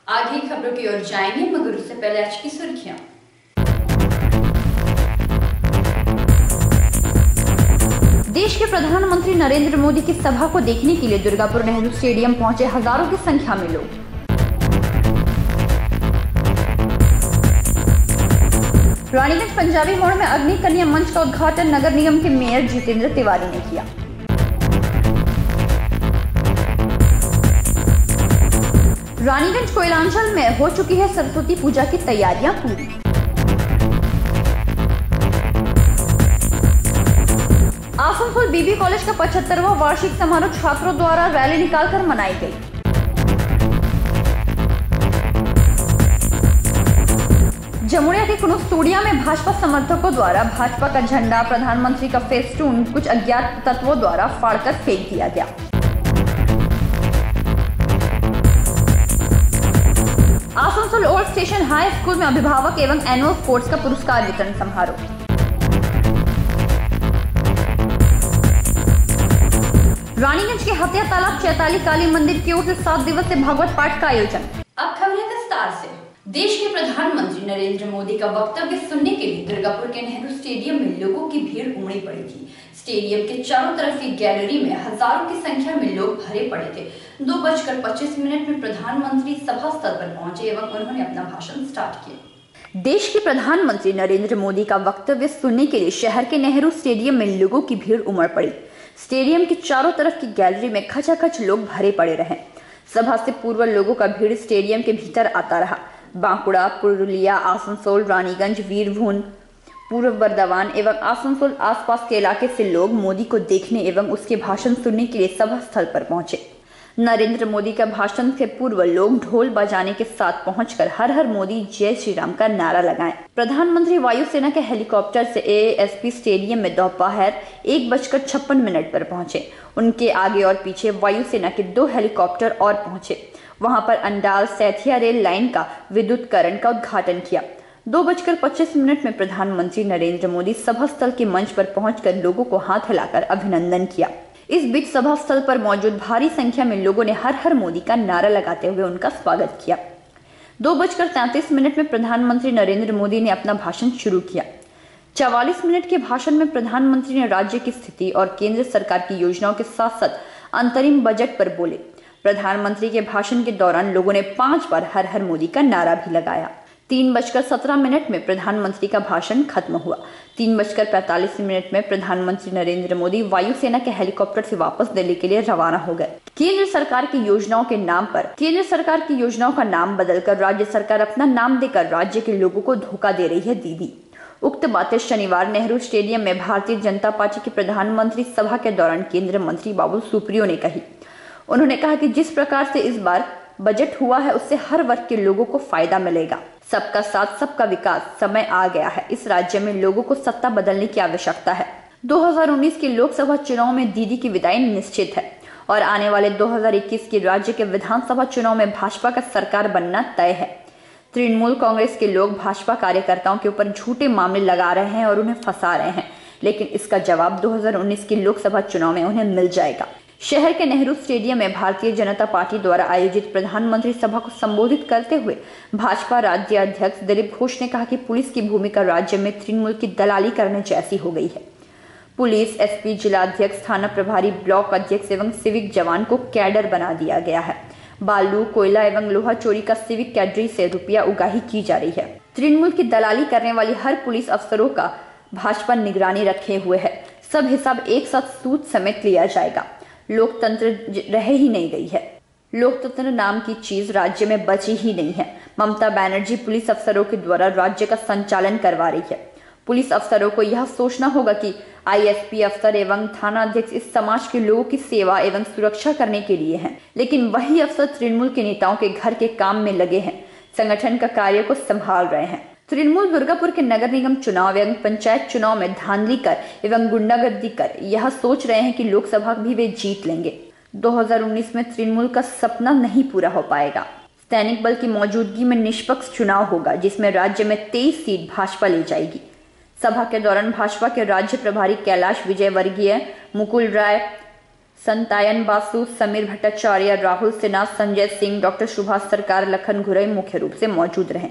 आगे खबरों की ओर जाएंगे, मगर उससे पहले आज की सुर्खियां। देश के प्रधानमंत्री नरेंद्र मोदी की सभा को देखने के लिए दुर्गापुर नेहरू स्टेडियम पहुंचे हजारों की संख्या में लोग। रानीगंज पंजाबी मोड़ में अग्नि कन्या मंच का उद्घाटन नगर निगम के मेयर जितेंद्र तिवारी ने किया। रानीगंज कोयलांचल में हो चुकी है सरस्वती पूजा की तैयारियां पूरी। आसनसोल बीबी कॉलेज का 75वां वार्षिक समारोह छात्रों द्वारा रैली निकालकर मनाई गई। जमुड़िया के कुनुस्तुड़िया में भाजपा समर्थकों द्वारा भाजपा का झंडा, प्रधानमंत्री का फेस्टून कुछ अज्ञात तत्वों द्वारा फाड़कर फेंक दिया गया। Asansol old station high school में अभिभावक एवं एनुअल स्पोर्ट्स का पुरस्कार वितरण समारोह। रानीगंज के हत्या तालाब चैताली काली मंदिर की ओर से 7 दिवसीय भागवत पाठ का आयोजन। अब खबरें विस्तार से। देश के प्रधानमंत्री नरेंद्र मोदी का वक्तव्य सुनने के लिए दुर्गापुर के नेहरू स्टेडियम में लोगों की भीड़ उमड़ी पड़ी थी। स्टेडियम के चारों तरफ की गैलरी में हजारों की संख्या में लोग भरे पड़े थे। 2:25 में प्रधानमंत्री सभा स्थल पर पहुंचे एवं उन्होंने अपना भाषण स्टार्ट किया। देश के प्रधानमंत्री नरेंद्र मोदी का वक्तव्य सुनने के लिए शहर के नेहरू स्टेडियम में लोगों की भीड़ उमड़ पड़ी। स्टेडियम के चारों तरफ की गैलरी में खचाखच लोग भरे पड़े रहे। सभा से पूर्व लोगों का भीड़ स्टेडियम के भीतर आता रहा। बांकुड़ा, पुरुलिया, आसनसोल, रानीगंज, वीरभूम, पूर्व बर्दवान एवं आसनसोल आसपास के इलाके से लोग मोदी को देखने एवं उसके भाषण सुनने के लिए सभा स्थल पर पहुंचे। नरेंद्र मोदी का भाषण से पूर्व लोग ढोल बजाने के साथ पहुंचकर हर हर मोदी जय श्री राम का नारा लगाएं। प्रधानमंत्री वायुसेना के हेलीकॉप्टर से एएसपी स्टेडियम में दोपहर 1:56 पर पहुंचे। उनके आगे और पीछे वायुसेना के 2 हेलीकॉप्टर और पहुंचे। वहां पर अंडाल सैथिया रेल लाइन का विद्युतीकरण का उद्घाटन किया। 2:25 में प्रधानमंत्री नरेंद्र मोदी सभा स्थल के मंच पर पहुंचकर लोगों को हाथ हिलाकर अभिनंदन किया। इस बीच सभा स्थल पर मौजूद भारी संख्या में लोगों ने हर हर मोदी का नारा लगाते हुए उनका स्वागत किया। 2:33 में प्रधानमंत्री नरेंद्र मोदी ने अपना भाषण शुरू किया। 44 मिनट के भाषण में प्रधानमंत्री ने राज्य की स्थिति और केंद्र सरकार की योजनाओं के साथ साथ अंतरिम बजट पर बोले। प्रधानमंत्री के भाषण के दौरान लोगों ने 5 बार हर हर मोदी का नारा भी लगाया। 3:17 में प्रधानमंत्री का भाषण खत्म हुआ। 3:45 में प्रधानमंत्री नरेंद्र मोदी वायुसेना के हेलीकॉप्टर से वापस दिल्ली के लिए रवाना हो गए। केंद्र सरकार की योजनाओं का नाम बदलकर राज्य सरकार अपना नाम देकर राज्य के लोगों को धोखा दे रही है दीदी। उक्त बातें शनिवार नेहरू स्टेडियम में भारतीय जनता पार्टी की प्रधानमंत्री सभा के दौरान केंद्रीय मंत्री बाबुल सुप्रियो ने कही। उन्होंने कहा कि जिस प्रकार से इस बार बजट हुआ है उससे हर वर्ग के लोगों को फायदा मिलेगा। सबका साथ सबका विकास, समय आ गया है। इस राज्य में लोगों को सत्ता बदलने की आवश्यकता है। 2019 के लोकसभा चुनाव में दीदी की विदाई निश्चित है और आने वाले 2021 के राज्य के विधानसभा चुनाव में भाजपा का सरकार बनना तय है। तृणमूल कांग्रेस के लोग भाजपा कार्यकर्ताओं के ऊपर झूठे मामले लगा रहे हैं और उन्हें फंसा रहे हैं, लेकिन इसका जवाब 2019 के लोकसभा चुनाव में उन्हें मिल जाएगा। शहर के नेहरू स्टेडियम में भारतीय जनता पार्टी द्वारा आयोजित प्रधानमंत्री सभा को संबोधित करते हुए भाजपा राज्य अध्यक्ष दिलीप घोष ने कहा कि पुलिस की भूमिका राज्य में तृणमूल की दलाली करने जैसी हो गई है। पुलिस, एसपी, जिलाध्यक्ष, थाना प्रभारी, ब्लॉक अध्यक्ष एवं सिविक जवान को कैडर बना दिया गया है। बालू, कोयला एवं लोहा चोरी का सिविक कैडरी से रुपया उगाही की जा रही है। तृणमूल की दलाली करने वाली हर पुलिस अफसरों का भाजपा निगरानी रखे हुए है। सब हिसाब एक साथ सूद समेत लिया जाएगा। लोकतंत्र रह ही नहीं गई है। लोकतंत्र नाम की चीज राज्य में बची ही नहीं है। ममता बनर्जी पुलिस अफसरों के द्वारा राज्य का संचालन करवा रही है। पुलिस अफसरों को यह सोचना होगा कि आईएसपी अफसर एवं थाना अध्यक्ष इस समाज के लोगों की सेवा एवं सुरक्षा करने के लिए हैं, लेकिन वही अफसर तृणमूल के नेताओं के घर के काम में लगे हैं, संगठन का कार्य को संभाल रहे हैं। तृणमूल दुर्गापुर के नगर निगम चुनाव एवं पंचायत चुनाव में धांधली कर एवं गुंडागर्दी कर यह सोच रहे हैं कि लोकसभा भी वे जीत लेंगे। 2019 में तृणमूल का सपना नहीं पूरा हो पाएगा। सैनिक बल की मौजूदगी में निष्पक्ष चुनाव होगा, जिसमें राज्य में 23 सीट भाजपा ले जाएगी। सभा के दौरान भाजपा के राज्य प्रभारी कैलाश विजयवर्गीय, मुकुल राय, संतायन बासु, समीर भट्टाचार्य, राहुल सिन्हा, संजय सिंह, डॉक्टर सुभाष सरकार, लखन घुरई मुख्य रूप से मौजूद रहे।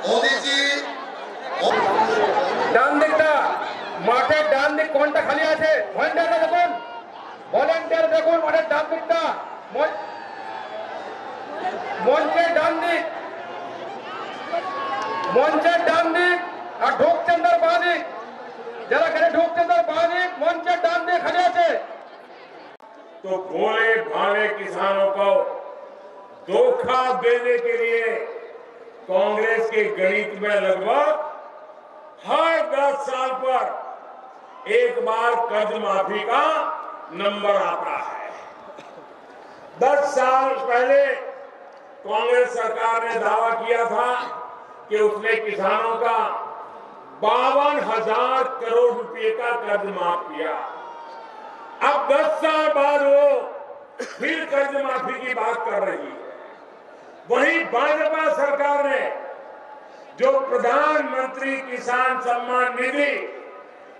मोदी जी ডান দিকটা মাঠের ডান দিক কোনটা খালি আছে ভলেন্টিয়ার দেখুন মাঠের ডান দিকটা মঞ্চের ডান দিক আর ঢোকচন্দার বাঁ দিক যারা এখানে ঢোকচন্দার বাঁ দিক মঞ্চের ডান দিক খালি আছে। तो भोले भाले किसानों को धोखा देने के लिए कांग्रेस के गणित में लगभग हर 10 साल पर एक बार कर्ज माफी का नंबर आता है। 10 साल पहले कांग्रेस सरकार ने दावा किया था कि उसने किसानों का 52,000 करोड़ रुपए का कर्ज माफ किया। अब 10 साल बाद वो फिर कर्ज माफी की बात कर रही है। वहीं भाजपा सरकार ने जो प्रधानमंत्री किसान सम्मान निधि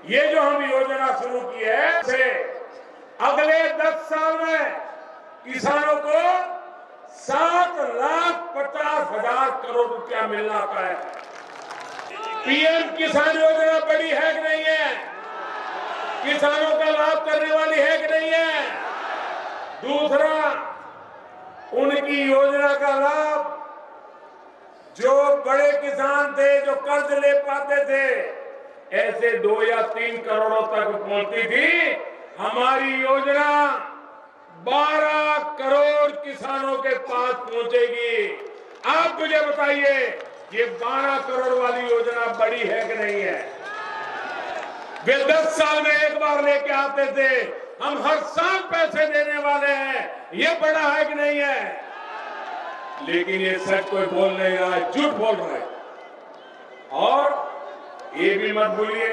ये जो हम योजना शुरू की है से अगले 10 साल में किसानों को 7,50,000 करोड़ रुपया मिलना है। पीएम किसान योजना बड़ी है कि नहीं है? किसानों का लाभ करने वाली है कि नहीं है? दूसरा, उनकी योजना का लाभ जो बड़े किसान थे जो कर्ज ले पाते थे ऐसे 2 या 3 करोड़ों तक पहुंचती थी। हमारी योजना 12 करोड़ किसानों के पास पहुंचेगी। आप मुझे बताइए ये 12 करोड़ वाली योजना बड़ी है कि नहीं है? वे 10 साल में एक बार लेके आते थे, हम हर साल पैसे देने वाले हैं, ये बड़ा है कि नहीं है? लेकिन ये सच कोई बोल नहीं रहा है, झूठ बोल रहा है। और ये भी मत भूलिए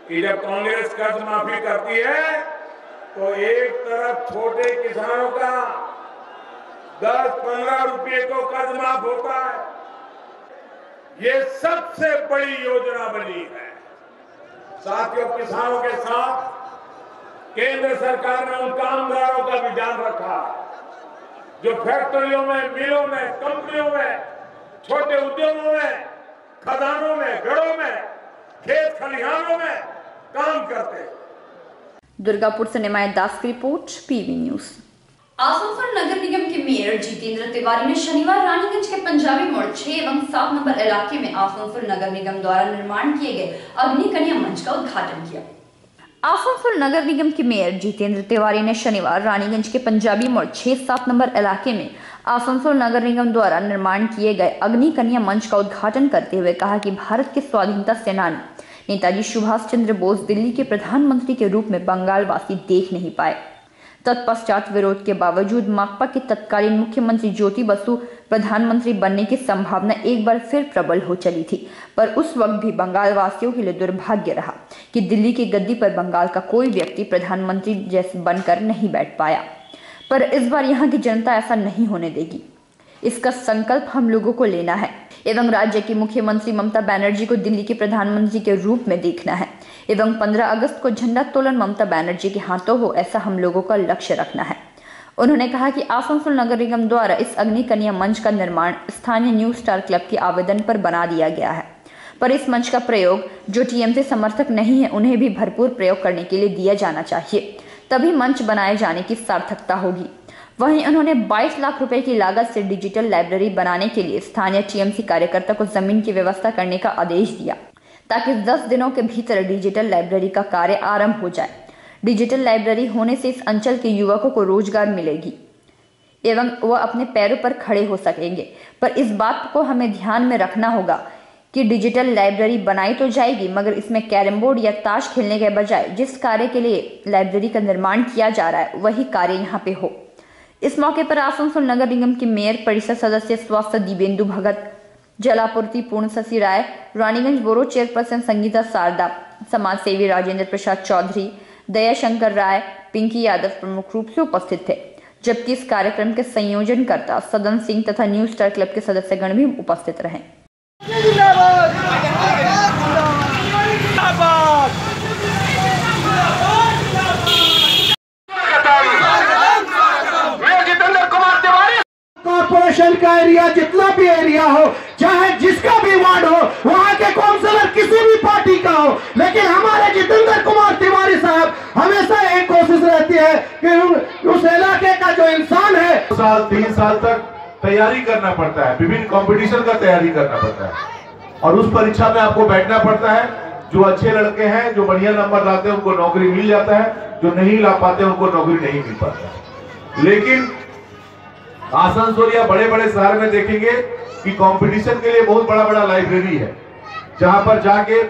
कि जब कांग्रेस कर्ज माफी करती है तो एक तरफ छोटे किसानों का 10-15 रुपए को कर्ज माफ होता है। ये सबसे बड़ी योजना बनी है। साथियों, किसानों के साथ केंद्र सरकार ने उन कामगारों का भी ध्यान रखा जो फैक्ट्रियों में, मिलों में, कंपनियों में, छोटे उद्योगों में, खदानों में, घरों में, खेत खलिहानों में काम करते। दुर्गापुर से निमाय दास की रिपोर्ट, पीवी न्यूज। आसनसोल नगर निगम के मेयर जितेंद्र तिवारी ने शनिवार रानीगंज के पंजाबी मोड़ 6 एवं 7 नंबर इलाके में आसनसोल नगर निगम द्वारा निर्माण किए गए अग्नि कन्या मंच का उद्घाटन किया। आसनसोल नगर निगम के मेयर जितेंद्र तिवारी ने शनिवार रानीगंज के पंजाबी मोड़ 6-7 नंबर इलाके में आसनसोल नगर निगम द्वारा निर्माण किए गए अग्नि कन्या मंच का उद्घाटन करते हुए कहा कि भारत के स्वाधीनता सेनानी नेताजी सुभाष चंद्र बोस दिल्ली के प्रधानमंत्री के रूप में बंगाल वासी देख नहीं पाए। तत्पश्चात विरोध के बावजूद माकपा के तत्कालीन मुख्यमंत्री ज्योति बसु प्रधानमंत्री बनने की संभावना एक बार फिर प्रबल हो चली थी, पर उस वक्त भी बंगाल वासियों के लिए दुर्भाग्य रहा कि दिल्ली की गद्दी पर बंगाल का कोई व्यक्ति प्रधानमंत्री जैसे बनकर नहीं बैठ पाया। पर इस बार यहाँ की जनता ऐसा नहीं होने देगी। इसका संकल्प हम लोगों को लेना है एवं राज्य की मुख्यमंत्री ममता बनर्जी को दिल्ली के प्रधानमंत्री के रूप में देखना है एवं 15 अगस्त को झंडा तोलन ममता बनर्जी के हाथों हो, ऐसा हम लोगों का लक्ष्य रखना है। उन्होंने कहा कि आसनसोल नगर निगम द्वारा इस अग्नि कन्या मंच का निर्माण स्थानीय न्यू स्टार क्लब के आवेदन पर बना दिया गया है, पर इस मंच का प्रयोग जो टीएमसी समर्थक नहीं है उन्हें भी भरपूर प्रयोग करने के लिए दिया जाना चाहिए, तभी मंच बनाए जाने की सार्थकता होगी। वहीं उन्होंने 22 लाख रुपए की लागत से डिजिटल लाइब्रेरी बनाने के लिए स्थानीय टीएमसी कार्यकर्ता को जमीन की व्यवस्था करने का आदेश दिया ताकि 10 दिनों के भीतर डिजिटल लाइब्रेरी का कार्य आरंभ हो जाए। डिजिटल लाइब्रेरी होने से इस अंचल के युवकों को रोजगार मिलेगी एवं वह अपने पैरों पर खड़े हो सकेंगे, पर इस बात को हमें ध्यान में रखना होगा कि डिजिटल लाइब्रेरी बनाई तो जाएगी मगर इसमें कैरम बोर्ड या ताश खेलने के बजाय जिस कार्य के लिए लाइब्रेरी का निर्माण किया जा रहा है वही कार्य यहाँ पे हो। इस मौके पर आसनसोल नगर निगम के मेयर, परिषद सदस्य स्वास्थ्य दिव्येंदु भगत, जलापूर्ति पूर्ण शशि राय, रानीगंज बोरो चेयरपर्सन संगीता शारदा, समाज सेवी राजेंद्र प्रसाद चौधरी, दया शंकर राय, पिंकी यादव प्रमुख रूप से उपस्थित थे, जबकि इस कार्यक्रम के संयोजनकर्ता सदन सिंह तथा न्यू स्टार क्लब के सदस्यगण भी उपस्थित रहे। कॉर्पोरेशन का एरिया जितना भी एरिया हो, चाहे जिसका भी वार्ड हो, वहाँ के काउंसलर किसी भी पार्टी का हो, लेकिन हमारे जितेंद्र कुमार तिवारी साहब हमेशा एक कोशिश रहती है कि उस इलाके का जो इंसान है 3 साल तक तैयारी करना पड़ता है, विभिन्न कंपटीशन का तैयारी करना पड़ता है और उस परीक्षा में आपको बैठना पड़ता है। जो अच्छे लड़के हैं, जो बढ़िया नंबर लाते हैं, उनको नौकरी मिल जाता है, जो नहीं ला पाते उनको नौकरी नहीं मिल पाता। लेकिन आसनसोल या बड़े बड़े शहर में देखेंगे कि कंपटीशन के लिए बहुत बड़ा बड़ा लाइब्रेरी है, जहां पर जाके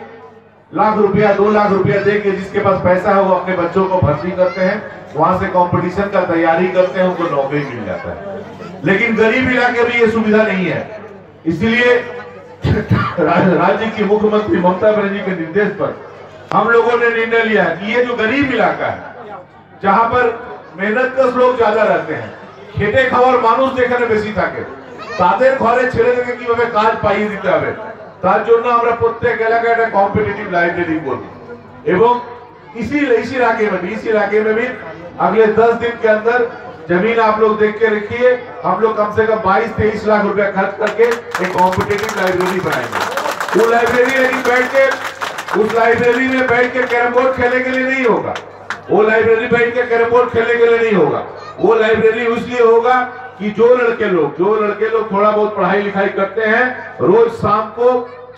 लाख रुपया 2 लाख रुपया देके जिसके पास पैसा है वो अपने बच्चों को भर्ती करते हैं, वहां से कंपटीशन का तैयारी करते हैं, उनको नौकरी मिल जाता है। लेकिन गरीब इलाके में ये सुविधा नहीं है। इसलिए राज्य की मुख्यमंत्री ममता बनर्जी के निर्देश पर हम लोगों ने निर्णय लिया कि ये जो गरीब इलाका है, जहां पर मेहनतकश लोग ज्यादा रहते हैं, खेटे खावर मानुष देखाने बेशी থাকে, তাদের ঘরে ছেলেদেরকে কিভাবে কাজ পাইয়ে দিতে হবে, তার জন্য আমরা প্রত্যেক এলাকায় একটা কম্পিটিটিভ লাইব্রেরি করব। এবং इसी इलाके में भी अगले 10 दिन के अंदर जमीन आप लोग देख के रखिए, हम लोग कम से कम 22-23 लाख रुपया खर्च करके एक कॉम्पिटिटिव लाइब्रेरी बनाएंगे। वो लाइब्रेरी उस लाइब्रेरी में बैठ के कैरम बोर्ड खेलने के लिए नहीं होगा, वो लाइब्रेरी बैठ के कैरम बोर्ड खेलने के लिए नहीं होगा। वो लाइब्रेरी इसलिए होगा कि जो लड़के लोग थोड़ा बहुत पढ़ाई लिखाई करते हैं, रोज शाम को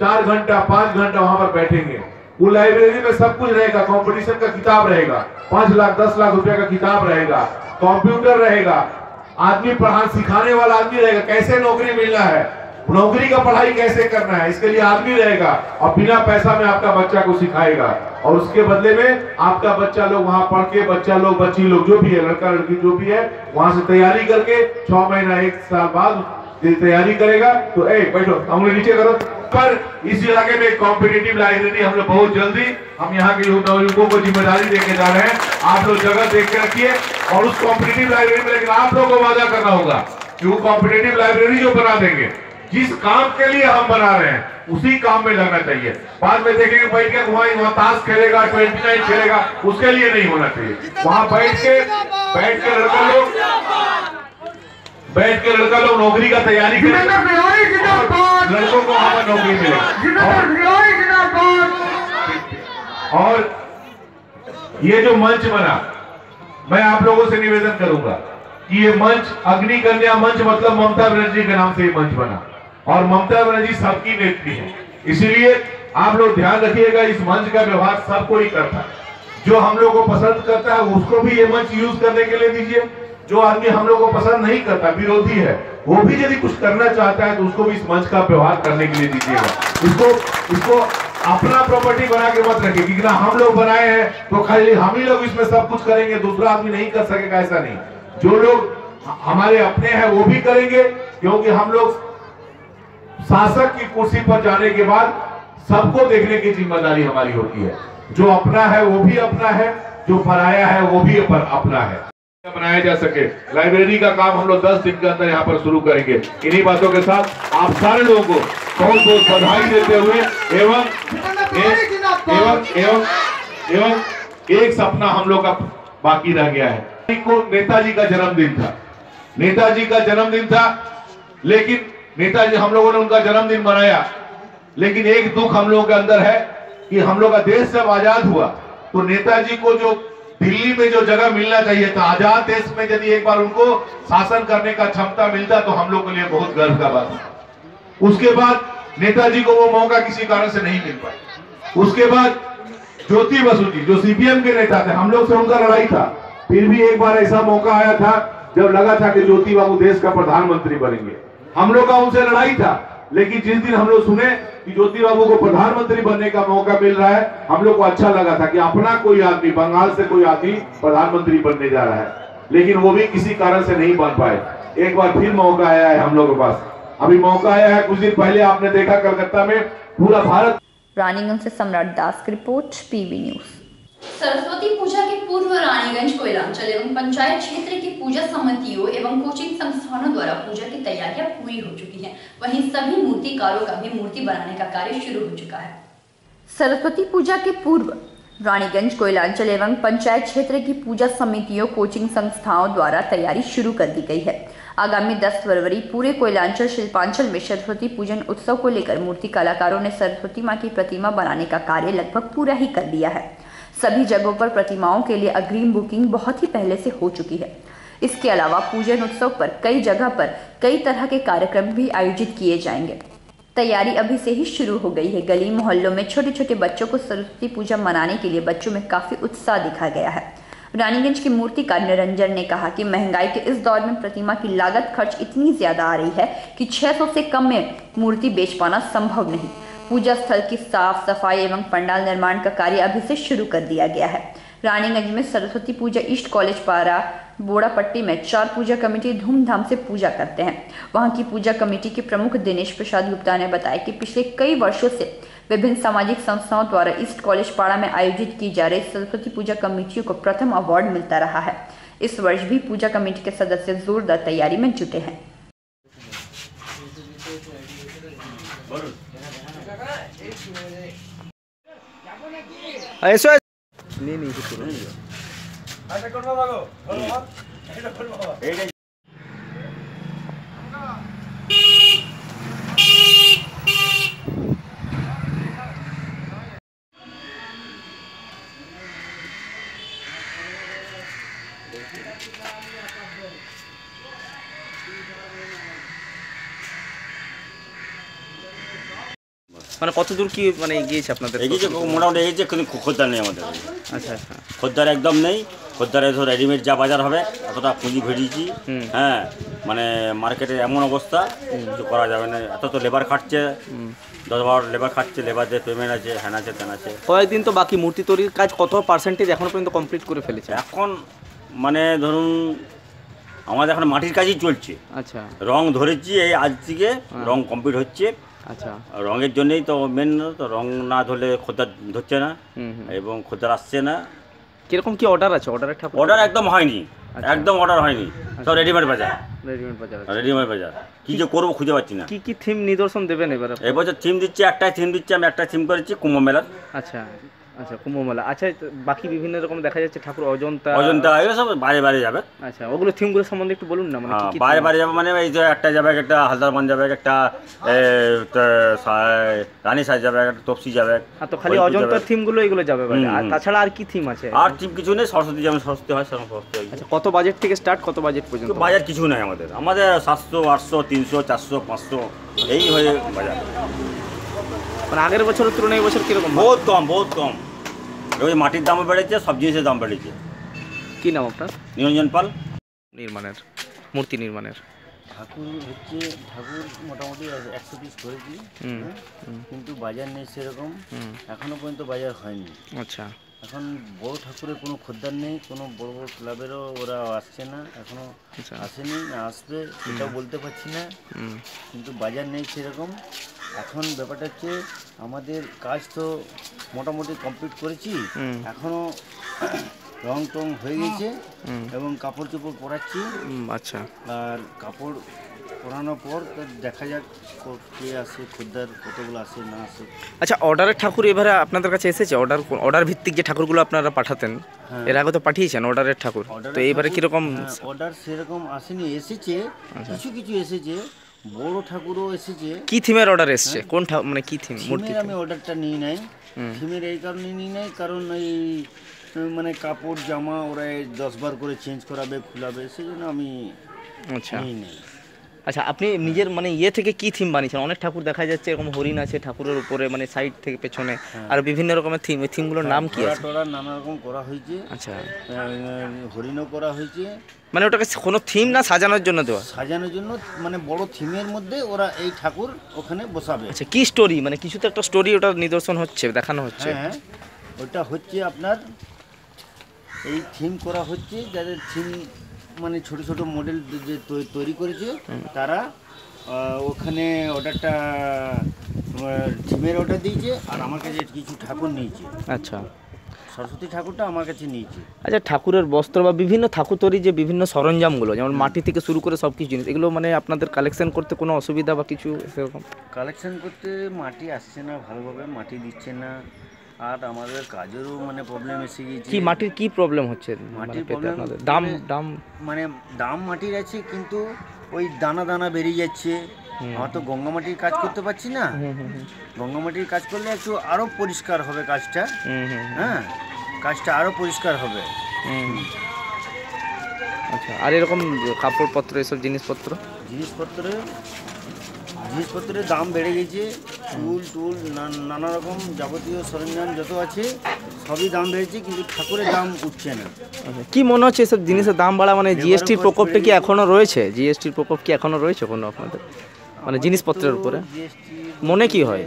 4 घंटा 5 घंटा वहां पर बैठेंगे। वो लाइब्रेरी में सब कुछ रहेगा, कंपटीशन का किताब रहेगा, 5 लाख 10 लाख रुपया का किताब रहेगा, कंप्यूटर रहेगा, आदमी सिखाने वाला आदमी रहेगा, कैसे नौकरी मिलना है, नौकरी का पढ़ाई कैसे करना है, इसके लिए आदमी रहेगा और बिना पैसा में आपका बच्चा को सिखाएगा। और उसके बदले में आपका बच्चा लोग वहां पढ़ के बच्ची लोग जो भी है, लड़का लड़की जो भी है, वहां से तैयारी करके 6 महीना 1 साल बाद तैयारी करेगा। तो बैठो, हम नीचे करो। पर इस इलाके में एक कॉम्पिटिटिव लाइब्रेरी हम लोग बहुत जल्दी, हम यहाँ के युवकों को जिम्मेदारी देके जा रहे हैं। आप लोग जगह देख के रखिए और उस कॉम्पिटिटिव लाइब्रेरी में, लेकिन आप लोगों को वादा करना होगा कि वो कॉम्पिटिटिव लाइब्रेरी जो बना देंगे, जिस काम के लिए हम बना रहे हैं उसी काम में लगना चाहिए। बाद में देखेंगे बैठ के वहां ताश खेलेगा, 29 खेलेगा, उसके लिए नहीं होना चाहिए। वहां बैठ के लड़का लोग नौकरी का तैयारी करें, लड़कों को वहां पर नौकरी मिलेगी। और ये जो मंच बना, मैं आप लोगों से निवेदन करूंगा कि ये मंच अग्नि कन्या मंच, मतलब ममता बनर्जी के नाम से ये मंच बना और ममता बनर्जी सबकी नेत्री है। इसीलिए आप लोग ध्यान रखिएगा, इस मंच का व्यवहार सब कोई करता है। जो हम लोग को पसंद करता है उसको भी ये मंच यूज करने के लिए दीजिए। जो आदमी हम लोग को पसंद नहीं करता, विरोधी है, वो भी यदि कुछ करना चाहता है तो उसको भी इस मंच का व्यवहार करने के लिए दीजिएगा। इसको अपना प्रॉपर्टी बना के मत रखिए कि ना हम लोग बनाए हैं तो खाली हम ही लोग इसमें सब कुछ करेंगे, दूसरा आदमी नहीं कर सकेगा, ऐसा नहीं। जो लोग हमारे अपने हैं वो भी करेंगे, क्योंकि हम लोग शासक की कुर्सी पर जाने के बाद सबको देखने की जिम्मेदारी हमारी होती है। जो अपना है वो भी अपना है, जो पराया है वो भी अपना है। बनाया जा सके लाइब्रेरी का काम हम लोग 10 दिन के अंदर यहाँ पर शुरू करेंगे। इन्हीं बातों के साथ आप सारे लोगों को बहुत बहुत बधाई देते हुए एवं एक सपना हम लोग का बाकी रह गया है। को नेताजी का जन्मदिन था, लेकिन नेताजी, हम लोगों ने उनका जन्मदिन मनाया, लेकिन एक दुख हम लोगों के अंदर है कि हम लोग का देश जब आजाद हुआ तो नेताजी को जो दिल्ली में जो जगह मिलना चाहिए था, आजाद देश में यदि एक बार उनको शासन करने का क्षमता मिलता तो हम लोग के लिए बहुत गर्व का बात था। उसके बाद नेताजी को वो मौका किसी कारण से नहीं मिल पाया। उसके बाद ज्योति बसु जी जो सीपीएम के नेता थे, हम लोग से उनका लड़ाई था, फिर भी एक बार ऐसा मौका आया था जब लगा था कि ज्योति बाबू देश का प्रधानमंत्री बनेंगे। हम लोग का उनसे लड़ाई था, लेकिन जिस दिन हम लोग सुने कि ज्योति बाबू को प्रधानमंत्री बनने का मौका मिल रहा है, हम लोग को अच्छा लगा था कि अपना कोई आदमी, बंगाल से कोई आदमी प्रधानमंत्री बनने जा रहा है। लेकिन वो भी किसी कारण से नहीं बन पाए। एक बार फिर मौका आया है हम लोगों के पास, अभी मौका आया है। कुछ दिन पहले आपने देखा कलकत्ता में पूरा भारत। रानीगंज से सम्राट दास की रिपोर्ट, पीवी न्यूज। सरस्वती पूजा के पूर्व रानीगंज कोयलांचल एवं पंचायत क्षेत्र की पूजा समितियों एवं कोचिंग संस्थानों द्वारा पूजा की तैयारियां पूरी हो चुकी हैं। वहीं सभी मूर्तिकारों का भी मूर्ति बनाने का कार्य शुरू हो चुका है। सरस्वती पूजा के पूर्व रानीगंज कोयलांचल एवं पंचायत क्षेत्र की पूजा समितियों कोचिंग संस्थाओं द्वारा तैयारी शुरू कर दी गई है। आगामी 10 फरवरी पूरे कोयलांचल शिल्पांचल में सरस्वती पूजन उत्सव को लेकर मूर्ति कलाकारों ने सरस्वती मां की प्रतिमा बनाने का कार्य लगभग पूरा ही कर दिया है। सभी जगहों पर प्रतिमाओं के लिए अग्रिम बुकिंग बहुत ही पहले से हो चुकी है। इसके अलावा पूजन उत्सव पर कई जगह पर कई तरह के कार्यक्रम भी आयोजित किए जाएंगे। तैयारी अभी से ही शुरू हो गई है। गली मोहल्लों में छोटे छोटे बच्चों को सरस्वती पूजा मनाने के लिए बच्चों में काफी उत्साह दिखा गया है। रानीगंज के मूर्तिकार निरंजन ने कहा कि महंगाई के इस दौर में प्रतिमा की लागत खर्च इतनी ज्यादा आ रही है कि 600 से कम में मूर्ति बेच पाना संभव नहीं। पूजा स्थल की साफ सफाई एवं पंडाल निर्माण का कार्य अभी से शुरू कर दिया गया है। रानीगंज में सरस्वती पूजा ईस्ट कॉलेज पारा बोड़ापट्टी में 4 पूजा कमेटी धूमधाम से पूजा करते हैं। वहां की पूजा कमेटी के प्रमुख दिनेश प्रसाद गुप्ता ने बताया कि पिछले कई वर्षों से विभिन्न सामाजिक संस्थाओं द्वारा ईस्ट कॉलेज पाड़ा में आयोजित की जा रही सरस्वती पूजा कमेटियों को प्रथम अवार्ड मिलता रहा है। इस वर्ष भी पूजा कमेटी के सदस्य जोरदार तैयारी में जुटे हैं। ऐसा মানে কত দূর কি মানে এগিয়েছে আপনাদের? এগিয়েছে মোটামুটি এগিয়েছে, কিন্তু খদ্দার নেই আমাদের। আচ্ছা আচ্ছা, খদ্দার একদম নেই। খদ্দারে ধর রেডিমেড যা বাজার হবে এতটা পুঁজি ভেড়িয়েছি। হ্যাঁ, মানে মার্কেটে এমন অবস্থা কিছু করা যাবে না। এত তো লেবার খাটছে, 10-12 লেবার খাটছে, লেবারদের পেমেন্ট আছে, হ্যান আছে, তেন আছে। কয়েকদিন তো বাকি মূর্তি তৈরির কাজ কত পার্সেন্টেজ এখনো পর্যন্ত কমপ্লিট করে ফেলেছে? এখন মানে ধরুন আমাদের এখন মাটির কাজই চলছে। আচ্ছা, রং ধরেছি, এই আজ থেকে রং কমপ্লিট হচ্ছে। আচ্ছা, রঙের জন্যই তো মেন, তো রং না ধরলে খদ্দার ধরছে না এবং খদ্দার আসছে না। কিরকম কি অর্ডার আছে? অর্ডার একদম হয়নি, একদম অর্ডার হয়নি, সব রেডিমেড বাজার। রেডিমেড বাজার কি যে করবো খুঁজে পাচ্ছি না। কি কি থিম নিদর্শন দেবেন এবার? এবছর থিম দিচ্ছি, একটাই থিম দিচ্ছি, আমি একটা থিম করেছি কুম্ভ মেলার। আচ্ছা আচ্ছা, কুম্ভ মেলা। আচ্ছা, বাকি বিভিন্ন রকম দেখা যাচ্ছে ঠাকুর অজন্তা এগুলো সব বাইরে বাইরে যাবে। আচ্ছা, ওগুলো থিমগুলো সম্বন্ধে একটু বলুন না। মানে বাইরে বাইরে যাবে মানে এই যে একটা যাবে, একটা হালদারবান যাবে, একটা রানী সাজ যাবে, একটা তপসি যাবে। তো খালি অজন্তার থিমগুলো এগুলো যাবে, আর তাছাড়া আর কি থিম আছে? আর থিম কিছু নেই, সরস্বতী যেমন সরস্বতী হয় সেরকম সরস্বতী হয়। আচ্ছা, কত বাজেট থেকে স্টার্ট, কত বাজেট পর্যন্ত? বাজার কিছু নাই আমাদের, 700, 800, 300, 400, 500 এই হয়ে বাজার। মানে আগের বছরের তুলনায় এবছর কিরকম? বহুত কম, বহুত কম। ওই মাটির দামও বেড়েছে, সব জিনিসের দাম বেড়েছে। কী নাম আপনার? নিরঞ্জন পাল। নির্মাণের মূর্তি নির্মাণের ঠাকুর মোটামুটি 100 পিস করেছি, কিন্তু বাজার নেই সেরকম, এখনো পর্যন্ত বাজার হয়নি। আচ্ছা, এখন বড় ঠাকুরের কোনো খদ্দার নেই, কোনো বড় বড় ক্লাবেরও ওরা আসছে না, এখনো আসেনি, না আসবে সেটাও বলতে পারছি না, কিন্তু বাজার নেই সেরকম। এখন ব্যাপারটা হচ্ছে আমাদের কাজ তো মোটামুটি কমপ্লিট করেছি, এখনো রং টং হয়ে গেছে এবং কাপড় চোপড় পরাচ্ছি। আচ্ছা, আর কাপড় পরানোর পর দেখা যাক কে আসে, খদ্দার কতগুলো আসে না আসে। আচ্ছা, অর্ডারের ঠাকুর এবারে আপনাদের কাছে এসেছে? অর্ডার ভিত্তিক যে ঠাকুরগুলো আপনারা পাঠাতেন, এর আগে তো পাঠিয়েছেন অর্ডারের ঠাকুর, তো এইবারে কিরকম? অর্ডার সেরকম আসেনি, এসেছে কিছু কিছু এসেছে, বড় ঠাকুরও এসেছে। কি থিমের অর্ডার এসেছে? কোন মানে কি থিম? থিমের আমি অর্ডারটা নিই নাই। থিমের এই কারণে নিই নাই কারণ এই মানে কাপড় জামা ওরা 10 বার করে চেঞ্জ করাবে, খুলাবে, সেই জন্য আমি নিই নাই। আচ্ছা, আপনি নিজের মানে ইয়ে থেকে কি থিম বানিয়েছেন? অনেক ঠাকুর দেখা যাচ্ছে এরকম হরিণ আছে ঠাকুরের উপরে, মানে সাইড থেকে পেছনে, আর বিভিন্ন রকমের থিম। এই থিমগুলোর নাম কি আছে? নানা রকম করা হয়েছে। আচ্ছা, হরিণও করা হয়েছে। মানে ওটাকে কোনো থিম না সাজানোর জন্য দেওয়া? সাজানোর জন্য, মানে বড় থিমের মধ্যে ওরা এই ঠাকুর ওখানে বসাবে। আচ্ছা, কি স্টোরি, মানে কিছু তো একটা স্টোরি ওটা নিদর্শন হচ্ছে, দেখানো হচ্ছে। হ্যাঁ, ওটা হচ্ছে আপনার এই থিম করা হচ্ছে, যাদের থিম মানে ছোট ছোট মডেল যে তৈরি করেছে তারা ওখানে অর্ডারটা থিমের অর্ডার দিয়েছে আর আমার কাছে কিছু ঠাকুর নিয়েছে। আচ্ছা, সরস্বতী ঠাকুরটা আমার কাছে নিয়েছে। আচ্ছা, ঠাকুরের বস্ত্র বা বিভিন্ন ঠাকুর তৈরি যে বিভিন্ন সরঞ্জামগুলো যেমন মাটি থেকে শুরু করে সব কিছু জিনিস, এগুলো মানে আপনাদের কালেকশন করতে কোনো অসুবিধা বা কিছু সেরকম? কালেকশন করতে মাটি আসছে না, ভালোভাবে মাটি দিচ্ছে না, আর আমাদের কাজেরও মানে প্রবলেম এসে গিয়েছে। কি মাটির কি প্রবলেম হচ্ছে? মাটির প্রবলেম দাম মানে দাম মাটির আছে কিন্তু ওই দানা দানা বেরিয়ে যাচ্ছে। আমার তো গঙ্গা মাটির কাজ করতে পারছি না। গঙ্গা মাটির কাজ করলে একটু আরো পরিষ্কার হবে কাজটা। হ্যাঁ, কাজটা আরো পরিষ্কার হবে। আচ্ছা, আর এরকম কাপড়পত্র এসব জিনিসপত্রের দাম বেড়ে গেছে। টুল নানা রকম যাবতীয় সরঞ্জাম যত আছে সবই দাম বেড়েছে, কিন্তু ঠাকুরের দাম উঠছে না। কি মনে হচ্ছে এসব জিনিসের দাম বাড়া মানে জিএসটির প্রকোপটা কি এখনো রয়েছে? জিএসটির প্রকোপ কি এখনো রয়েছে কোনো আপনাদের মানে জিনিসপত্রের উপরে? মনে কি হয়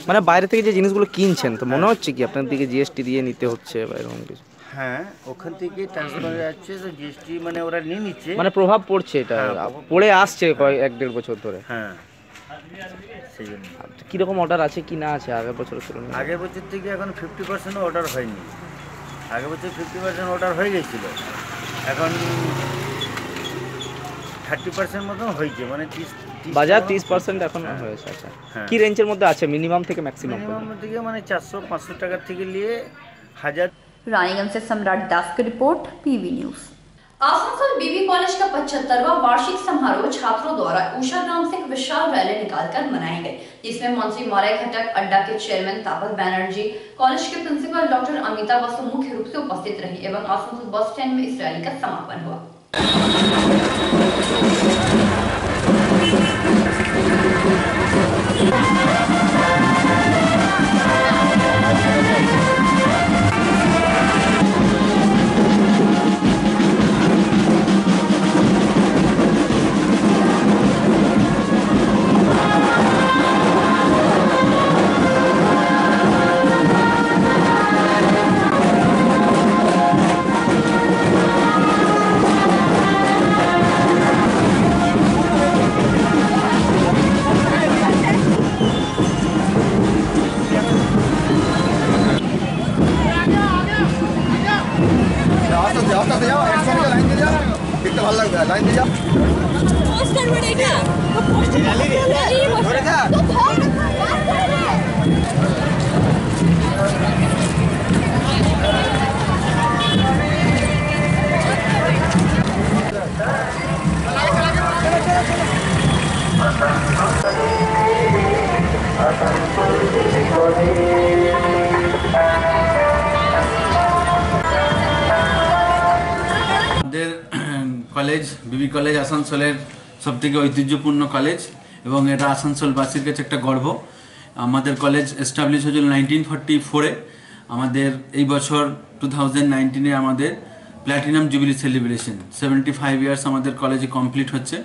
মানে বাইরে থেকে যে জিনিসগুলো কিনছেন তো মনে হচ্ছে কি আপনার দিকে জিএসটি দিয়ে নিতে হচ্ছে বা এরকম কিছু? হ্যাঁ, ওখান থেকে ট্রান্সফার যাচ্ছে তো জিএসটি মানে ওরা নিয়ে নিচ্ছে। মানে প্রভাব পড়ছে, এটা পড়ে আসছে কয়েক 1-1.5 বছর ধরে। হ্যাঁ, সেই জন্য। কীরকম অর্ডার আছে কি না আছে আগের বছরের তুলনায়? আগের বছর থেকে এখন 50% অর্ডার হয়নি। আগের বছর 50% অর্ডার হয়ে গেছিল, এখন 30% মতন হয়েছে, মানে 30 বাজার 30% এখন হয়েছে। আচ্ছা, কি রেঞ্জের মধ্যে আছে মিনিমাম থেকে ম্যাক্সিমাম? মিনিমাম থেকে মানে 400-500 টাকার থেকে নিয়ে 1000। रानीगंज से सम्राट दास की रिपोर्ट, पीवी न्यूज। आसनसोल बीबी कॉलेज का 75वां वार्षिक समारोह छात्रों द्वारा उषा ग्राम से एक विशाल रैली निकालकर मनाई गई, जिसमें मंत्री मौर्य घटक, अड्डा के चेयरमैन तापस बैनर्जी, कॉलेज के प्रिंसिपल डॉक्टर अमिता बसु मुख्य रूप से उपस्थित रही एवं आसनसोल बस स्टैंड में इस रैली का समापन हुआ। কলেজ বিবি কলেজ আসানসোলের সবথেকে ঐতিহ্যপূর্ণ কলেজ এবং এটা আসানসোলবাসীর কাছে একটা গর্ব। আমাদের কলেজ এস্টাবলিশ হয়েছিল 1944-এ। আমাদের এই বছর 2019-এ আমাদের প্ল্যাটিনাম জুবিলি সেলিব্রেশন 75 ইয়ার্স আমাদের কলেজে কমপ্লিট হচ্ছে।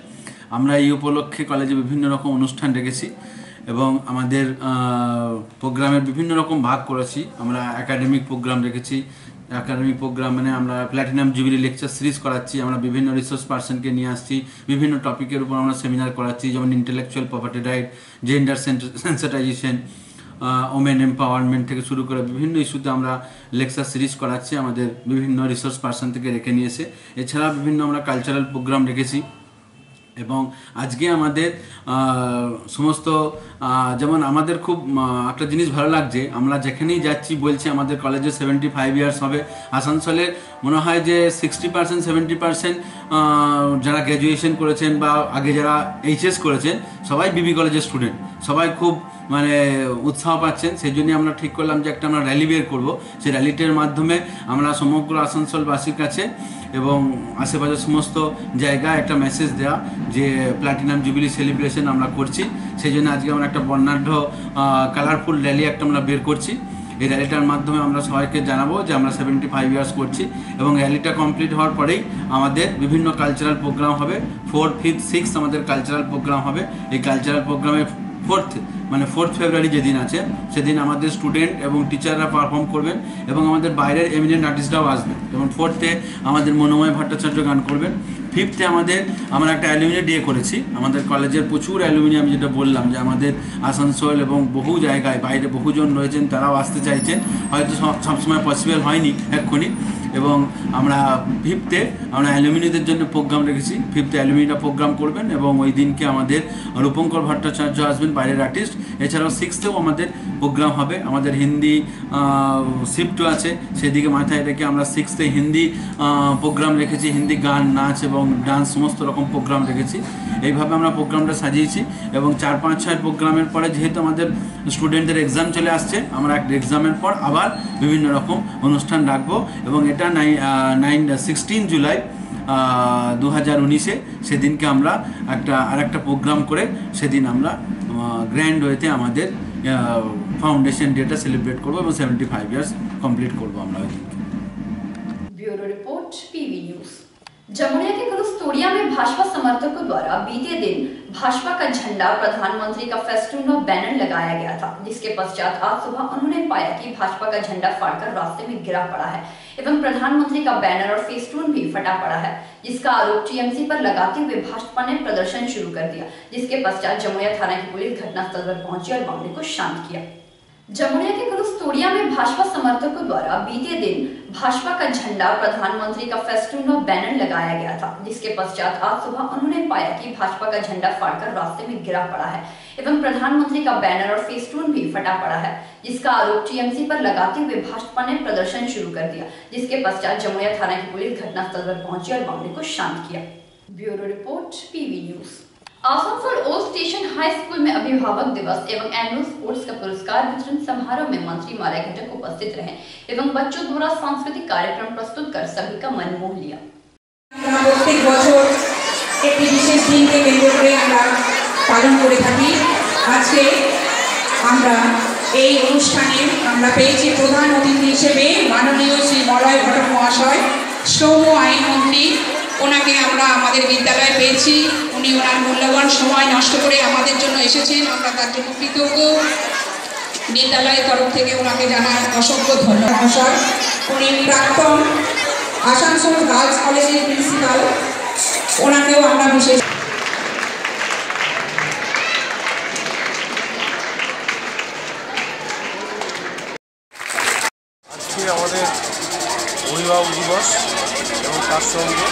আমরা এই উপলক্ষে কলেজে বিভিন্ন রকম অনুষ্ঠান রেখেছি এবং আমাদের প্রোগ্রামের বিভিন্ন রকম ভাগ করেছি। আমরা একাডেমিক প্রোগ্রাম রেখেছি। একাডেমিক প্রোগ্রাম মানে আমরা প্ল্যাটিনাম জুবিলি লেকচার সিরিজ করাচ্ছি, আমরা বিভিন্ন রিসোর্স পার্সনকে নিয়ে আসছি, বিভিন্ন টপিকের উপর আমরা সেমিনার করাচ্ছি, যেমন intellectual property right, gender sensitisation, women empowerment থেকে শুরু করে বিভিন্ন ইস্যুতে আমরা লেকচার সিরিজ করাচ্ছি আমাদের বিভিন্ন রিসোর্স পার্সন থেকে রেখে নিয়েছে। এছাড়া বিভিন্ন আমরা কালচারাল প্রোগ্রাম রেখেছি এবং আজকে আমাদের সমস্ত যেমন আমাদের খুব একটা জিনিস ভালো লাগছে, আমরা যেখানেই যাচ্ছি বলছি আমাদের কলেজে 75 ইয়ার্স হবে। আসানসোলের মনে হয় যে 60% 70% যারা গ্র্যাজুয়েশন করেছেন বা আগে যারা এইচএস করেছেন সবাই বিবি কলেজের স্টুডেন্ট, সবাই খুব মানে উৎসাহ পাচ্ছেন। সেই জন্যই আমরা ঠিক করলাম যে একটা আমরা র্যালি বের করবো। সেই র্যালিটার মাধ্যমে আমরা সমগ্র আসানসোলবাসীর কাছে এবং আশেপাশের সমস্ত জায়গায় একটা মেসেজ দেওয়া যে প্ল্যাটিনাম জুবিলি সেলিব্রেশন আমরা করছি। সেই জন্য আজকে আমরা একটা বর্ণাঢ্য কালারফুল র্যালি একটা আমরা বের করছি। এই র্যালিটার মাধ্যমে আমরা সবাইকে জানাবো যে আমরা 75 ইয়ার্স করছি এবং র্যালিটা কমপ্লিট হওয়ার পরেই আমাদের বিভিন্ন কালচারাল প্রোগ্রাম হবে। 4th, 5th, 6th আমাদের কালচারাল প্রোগ্রাম হবে। এই কালচারাল প্রোগ্রামে 4th মানে 4 ফেব্রুয়ারি যেদিন আছে সেদিন আমাদের স্টুডেন্ট এবং টিচাররা পারফর্ম করবেন এবং আমাদের বাইরের এমিনেন্ট আর্টিস্টরাও আসবেন। যেমন 4th আমাদের মনোময় ভট্টাচার্য গান করবেন। 5th আমরা একটা অ্যালুমিনি ডে করেছি। আমাদের কলেজের প্রচুর অ্যালুমিনি, আমি যেটা বললাম যে আমাদের আসানসোল এবং বহু জায়গায় বাইরে বহুজন রয়েছেন, তারাও আসতে চাইছেন, হয়তো সবসময় পসিবল হয়নি এক্ষুনি। এবং আমরা 5th আমরা অ্যালুমিনিদের জন্য প্রোগ্রাম রেখেছি। 5th অ্যালুমিনিটা প্রোগ্রাম করবেন এবং ওই দিনকে আমাদের রূপঙ্কর ভট্টাচার্য আসবেন, বাইরের আর্টিস্ট। এছাড়াও 6th আমাদের প্রোগ্রাম হবে। আমাদের হিন্দি শিফটও আছে, সেদিকে মাথায় রেখে আমরা 6th হিন্দি প্রোগ্রাম রেখেছি। হিন্দি গান, নাচ এবং ডান্স সমস্ত রকম প্রোগ্রাম রেখেছি। এইভাবে আমরা প্রোগ্রামটা সাজিয়েছি। এবং 4, 5, 6 প্রোগ্রামের পরে যেহেতু আমাদের স্টুডেন্টদের এক্সাম চলে আসছে, আমরা একটা এক্সামের পর আবার বিভিন্ন রকম অনুষ্ঠান রাখবো। এবং এটা 16 জুলাই 2019 সেদিনকে আমরা আরেকটা প্রোগ্রাম করে সেদিন আমরা গ্র্যান্ড ওয়েতে আমাদের ফাউন্ডেশন ডেটা সেলিব্রেট করবো এবং 75 ইয়ার্স কমপ্লিট করবো আমরা ওই দিনকে। Bureau report PV news. Jamuniya के कुरुस्तोड़िया में भाजपा समर्थकों द्वारा बीते दिन भाजपा का झंडा, प्रधानमंत्री का फेस्टून और बैनर लगाया गया था, जिसके पश्चात आज सुबह उन्होंने पाया कि भाजपा का झंडा फाड़कर रास्ते में गिरा पड़ा है एवं प्रधानमंत्री का बैनर और फेस्टून भी फटा पड़ा है, जिसका आरोप टीएमसी पर लगाते हुए भाजपा ने प्रदर्शन शुरू कर दिया, जिसके पश्चात जमुनिया थाना की पुलिस घटनास्थल पर पहुंची और मामले को शांत किया। जमुनिया के कुरुस्तोड़िया में भाजपा समर्थकों द्वारा बीते दिन भाजपा का झंडा, प्रधानमंत्री का फेस्टून और बैनर लगाया गया था, जिसके पश्चात आज सुबह उन्होंने पाया कि भाजपा का झंडा फाड़कर रास्ते में गिरा पड़ा है एवं प्रधानमंत्री का बैनर और फेस्टून भी फटा पड़ा है, जिसका आरोप टीएमसी पर लगाते हुए भाजपा ने प्रदर्शन शुरू कर दिया, जिसके पश्चात जमुनिया थाना की पुलिस घटनास्थल पर पहुंची और मामले को शांत किया। Bureau report PV news. Asansol old station high school में अभिभावक दिवस एवं एनुअल स्पोर्ट्स का पुरस्कार वितरण समारोह में मंत्री माल्या घटक उपस्थित रहे एवं बच्चों द्वारा सांस्कृतिक कार्यक्रम प्रस्तुत कर सभी का मन मोह लिया। प्रत्येक বছর একটি বিশেষ দিনকে কেন্দ্র করে আমরা পালন করে থাকি। আজকে আমরা এই অনুষ্ঠানে আমরা পেয়েছি প্রধান অতিথি হিসেবে মাননীয় শ্রী মলয় ঘটক মহাশয়, শ্রম আইনমন্ত্রী। ওনাকে আমরা আমাদের বিদ্যালয়ে পেয়েছি। উনি ওনার মূল্যবান সময় নষ্ট করে আমাদের জন্য এসেছেন, আমরা তার জন্য কৃতজ্ঞ। বিদ্যালয়ের তরফ থেকে ওনাকে জানাই অসংখ্য ধন্যবাদ। মহাশয় উনি প্রাক্তন আসানসোল গার্লস কলেজের প্রিন্সিপাল, ওনাকেও আমরা বিশেষ আজকে আমাদের অভিভাবক দিবস এবং তার সঙ্গে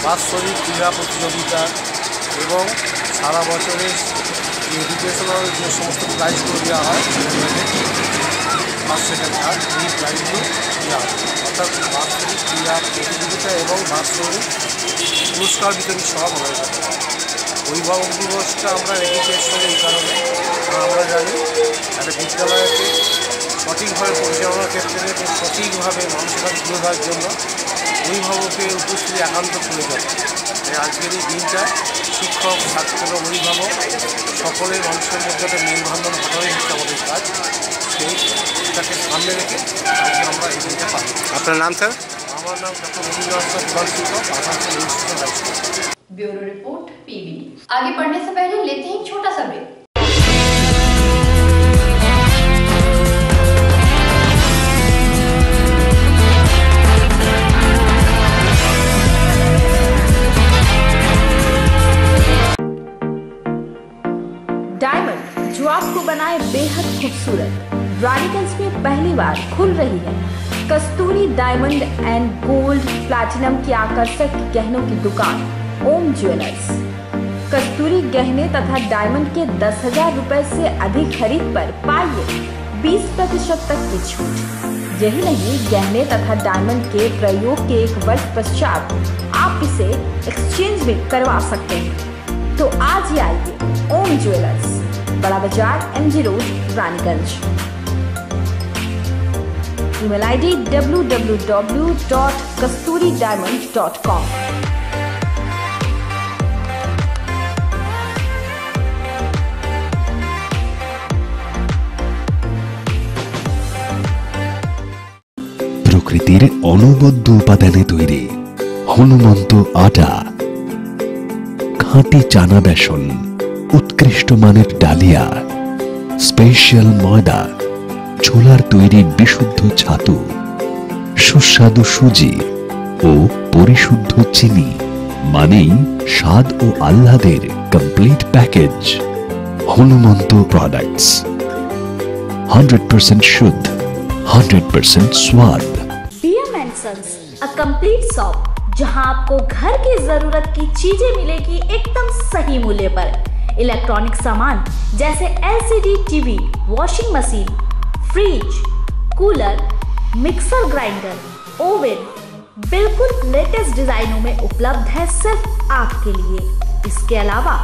বাৎসরিক ক্রীড়া প্রতিযোগিতা এবং সারা বছরের এডুকেশনাল যে সমস্ত প্রাইজগুলো দেওয়া হয়, ফার্স্ট সেকেন্ড থার্ড, এই প্রাইজগুলো দেওয়া হয়। অর্থাৎ বাৎসরিক ক্রীড়া প্রতিযোগিতা এবং বাৎসরিক পুরস্কার বিতরণী সভা হয়ে থাকে। অভিভাবক দিবসটা আমরা রেখেছি এর সঙ্গে এই কারণে আমরা জানি একটা বিদ্যালয়কে সঠিকভাবে পরিচালনার ক্ষেত্রে এবং সঠিকভাবে মানুষের কাছে তুলে ধরার জন্য অভিভাবকের উপস্থিতি একান্ত প্রয়োজন। আজকের এই দিনটা শিক্ষক, ছাত্র, অভিভাবক সকলের মানুষের মধ্যে একটা মেলবন্ধন ঘটানোই হচ্ছে আমাদের কাজ। সেইটাকে সামনে রেখে আজকে আমরা এই দিনটা পাবো। আপনার নাম স্যার? আমার নাম ডক্টর রবীন্দ্রনাথ প্রধান শিক্ষক, Asansol institute high school. Bureau report PV news. आगे बढ़ने से पहले लेते हैं एक छोटा सा ब्रेक। डायमंड जो आपको बनाए बेहद खूबसूरत, रानीगंज में पहली बार खुल रही है कस्तूरी डायमंड एंड गोल्ड प्लैटिनम की आकर्षक गहनों की दुकान ओम ज्वेलर्स। कस्तूरी गहने तथा डायमंड के 10,000 रुपए से अधिक खरीद पर पाइए 20% तक की छूट। यही नहीं, गहने तथा डायमंड के प्रयोग के 1 वर्ष पश्चात आप इसे एक्सचेंज भी करवा सकते हैं। तो आज ही आइए ओम ज्वेलर्स, बड़ा बाजार, MG road, Raniganj. Email ID www.kasturidiamond.com। প্রকৃতির অনবদ্য উপাদানে তৈরি হনুমন্ত আটা, খাঁটি চানা বেসন, उत्कृष्ट मानेर डालिया स्पेशल मयदा ছোলার তৈরি বিশুদ্ধ ছাতু সুস্বাদু সুজি ও পরিশুদ্ধ চিনি মানেই স্বাদ ও আহ্লাদের কমপ্লিট প্যাকেজ হনুমন্ত প্রোডাক্টস 100% शुद्ध 100% स्वाद BM & Sons, a complete shop जहां आपको घर की जरूरत की चीजें मिलेगी एकदम सही मूल्य पर। इलेक्ट्रॉनिक सामान जैसे LCD TV, washing machine, fridge, cooler, mixer grinder, oven बिल्कुल लेटेस्ट डिजाइनों में उपलब्ध है सिर्फ आपके लिए। इसके अलावा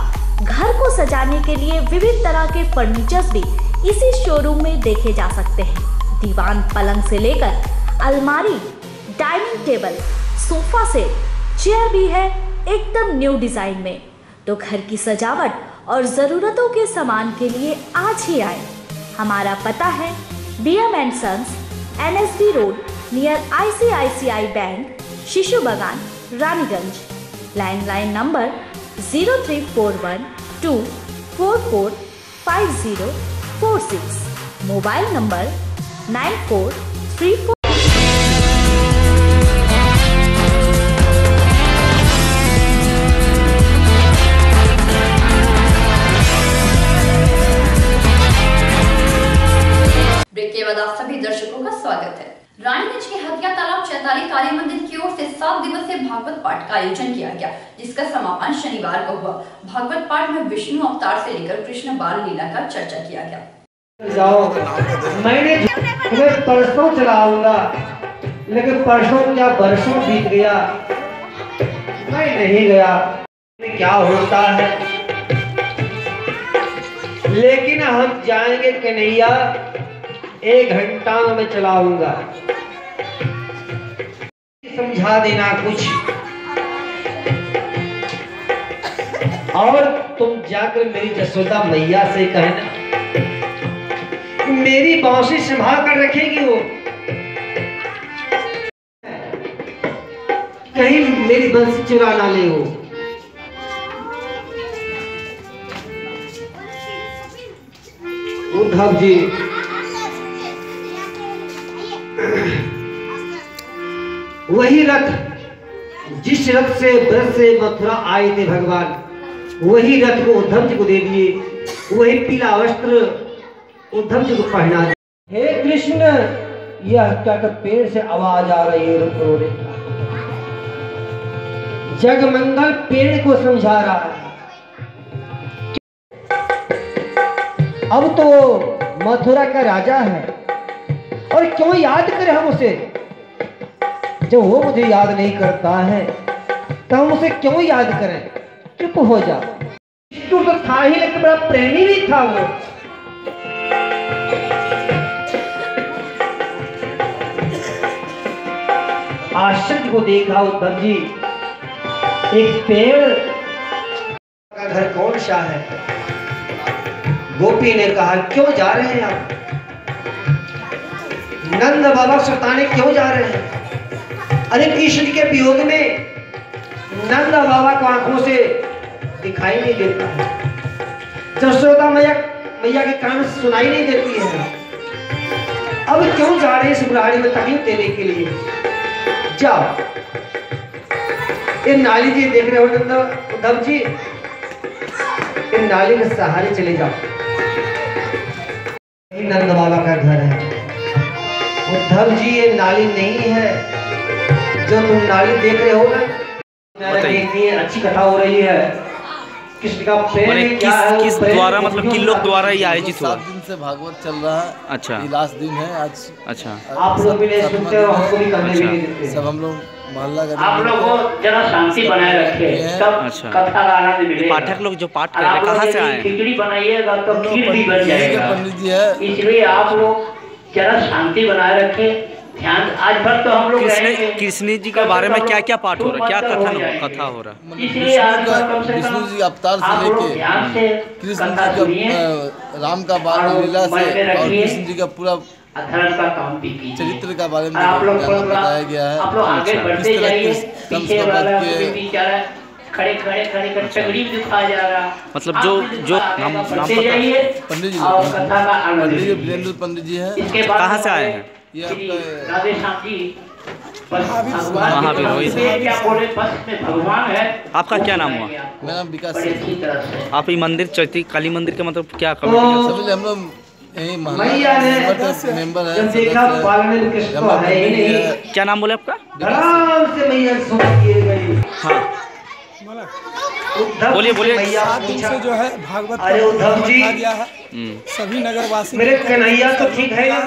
घर को सजाने के लिए विविध तरह के फर्नीचर्स भी इसी शोरूम में देखे जा सकते हैं। दीवान पलंग से लेकर अलमारी, dining table, sofa set, chair भी है एकदम न्यू डिजाइन में। तो घर की सजावट और जरूरतों के सामान के लिए आज ही आए। हमारा पता है BM & Sons, NSB road near ICICI bank, Shishu Bagan, Raniganj. Landline number 0341244546, mobile number 9434। Break के बाद आप सभी दर्शकों का स्वागत है। रानीगंज के हथिया तालाब चैताली काली मंदिर की ओर से 7 दिवसीय भागवत पाठ का आयोजन किया गया, जिसका समापन शनिवार को हुआ। भागवत पाठ में विष्णु अवतार से लेकर कृष्ण बाल लीला का चर्चा किया गया। जाओ, मैंने तुम्हें परसों चलाऊंगा, लेकिन परसों क्या बरसों बीत गया, मैं नहीं गया। क्या होता है, लेकिन हम जाएंगे कन्हैया, 1 घंटा में चलाऊंगा। समझा देना कुछ, और तुम जाकर मेरी जसोदा मैया से कहना मेरी बांसुरी संभाल कर रखेगी वो, कहीं मेरी बंसी चुरा ना ले वो। उद्धव जी, वही रथ, जिस रथ से ब्रज से मथुरा आए थे भगवान, वही रथ को उद्धव जी को दे दिए, वही पीला वस्त्र उद्धव जी को पहना दिया। हे कृष्ण, यह क्या कर पेड़ से आवाज आ रही है, रोने का। जगमंगल पेड़ को समझा रहा है। अब तो मथुरा का राजा है, और क्यों याद करें हम उसे, जब वो मुझे याद नहीं करता है तो हम उसे क्यों याद करें। चुप हो जा। विष्णु तो था ही, लेकिन बड़ा प्रेमी भी था वो। आश्चर्य को देखा उद्धव जी, एक पेड़ का घर कौन सा है। गोपी ने कहा क्यों जा रहे हैं आप, नंद बाबा सताने क्यों जा रहे हैं। अरे कृष्ण के वियोग में नंद बाबा को आंखों से दिखाई नहीं देता है, जसोदा मैया के कान सुनाई नहीं देती है। अब क्यों जा रहे हैं इस बुढ़ाड़ी में तकलीफ देने के लिए। जाओ, ये नाली जी देख रहे हो उद्धव जी, इन नाली के सहारे चले जाओ। यही नंद बाबा का घर है। उद्धव जी, ये नाली नहीं है जो तुम नाली देख रहे हो ना। इतनी अच्छी कथा हो रही है, कृष्ण का प्रेम क्या है, किस द्वारा, मतलब किन लोग द्वारा ये आयोजित हुआ। 7 दिन से भागवत चल रहा है। अच्छा, ये लास्ट दिन है आज। अच्छा, आप लोग भी नहीं सुनते हो, हमको भी करने भी नहीं देते। सब हम लोग मोहल्ला का, आप लोग जरा शांति बनाए रखे, तब कथा का आनंद मिलेगा। पाठक लोग जो पाठ कर रहे हैं कहाँ से आए। खिचड़ी बनाइएगा तो खीर भी बन जाएगा। पंडित जी है, इसलिए आप लोग जरा शांति बनाए रखे, ध्यान। आज भर तो हम लोग कृष्ण जी के बारे में क्या क्या पाठ हो रहा है, क्या कथा हो रहा है। इसलिए विष्णु जी अवतार से लेके कृष्ण जी का राम का बाल लीला से और कृष्ण जी का पूरा धर्म का काम भी चरित्र का बारे में आप लोग बताया गया है। आप लोग आगे बढ़ते जाइए, पीछे वाला खड़े खड़े खड़े कर टगड़ी भी दिखाया जा रहा। मतलब जो नाम पंडित जी और कथा का आनंद वीरेंद्र पंडित जी है। इसके बाद कहाँ से आए हैं? ये आपका राधे श्याम जी महावीर रोहित क्या बोले बस में भगवान है। आपका क्या नाम हुआ? मेरा नाम विकास सिंह। आप ये मंदिर चैती काली मंदिर के मतलब क्या हम लोग यही मेंबर है। क्या नाम बोले आपका? बोलिए बोलिए। से जो है भागवत गया है सभी नगरवासी। मेरे कन्हैया तो ठीक है ना,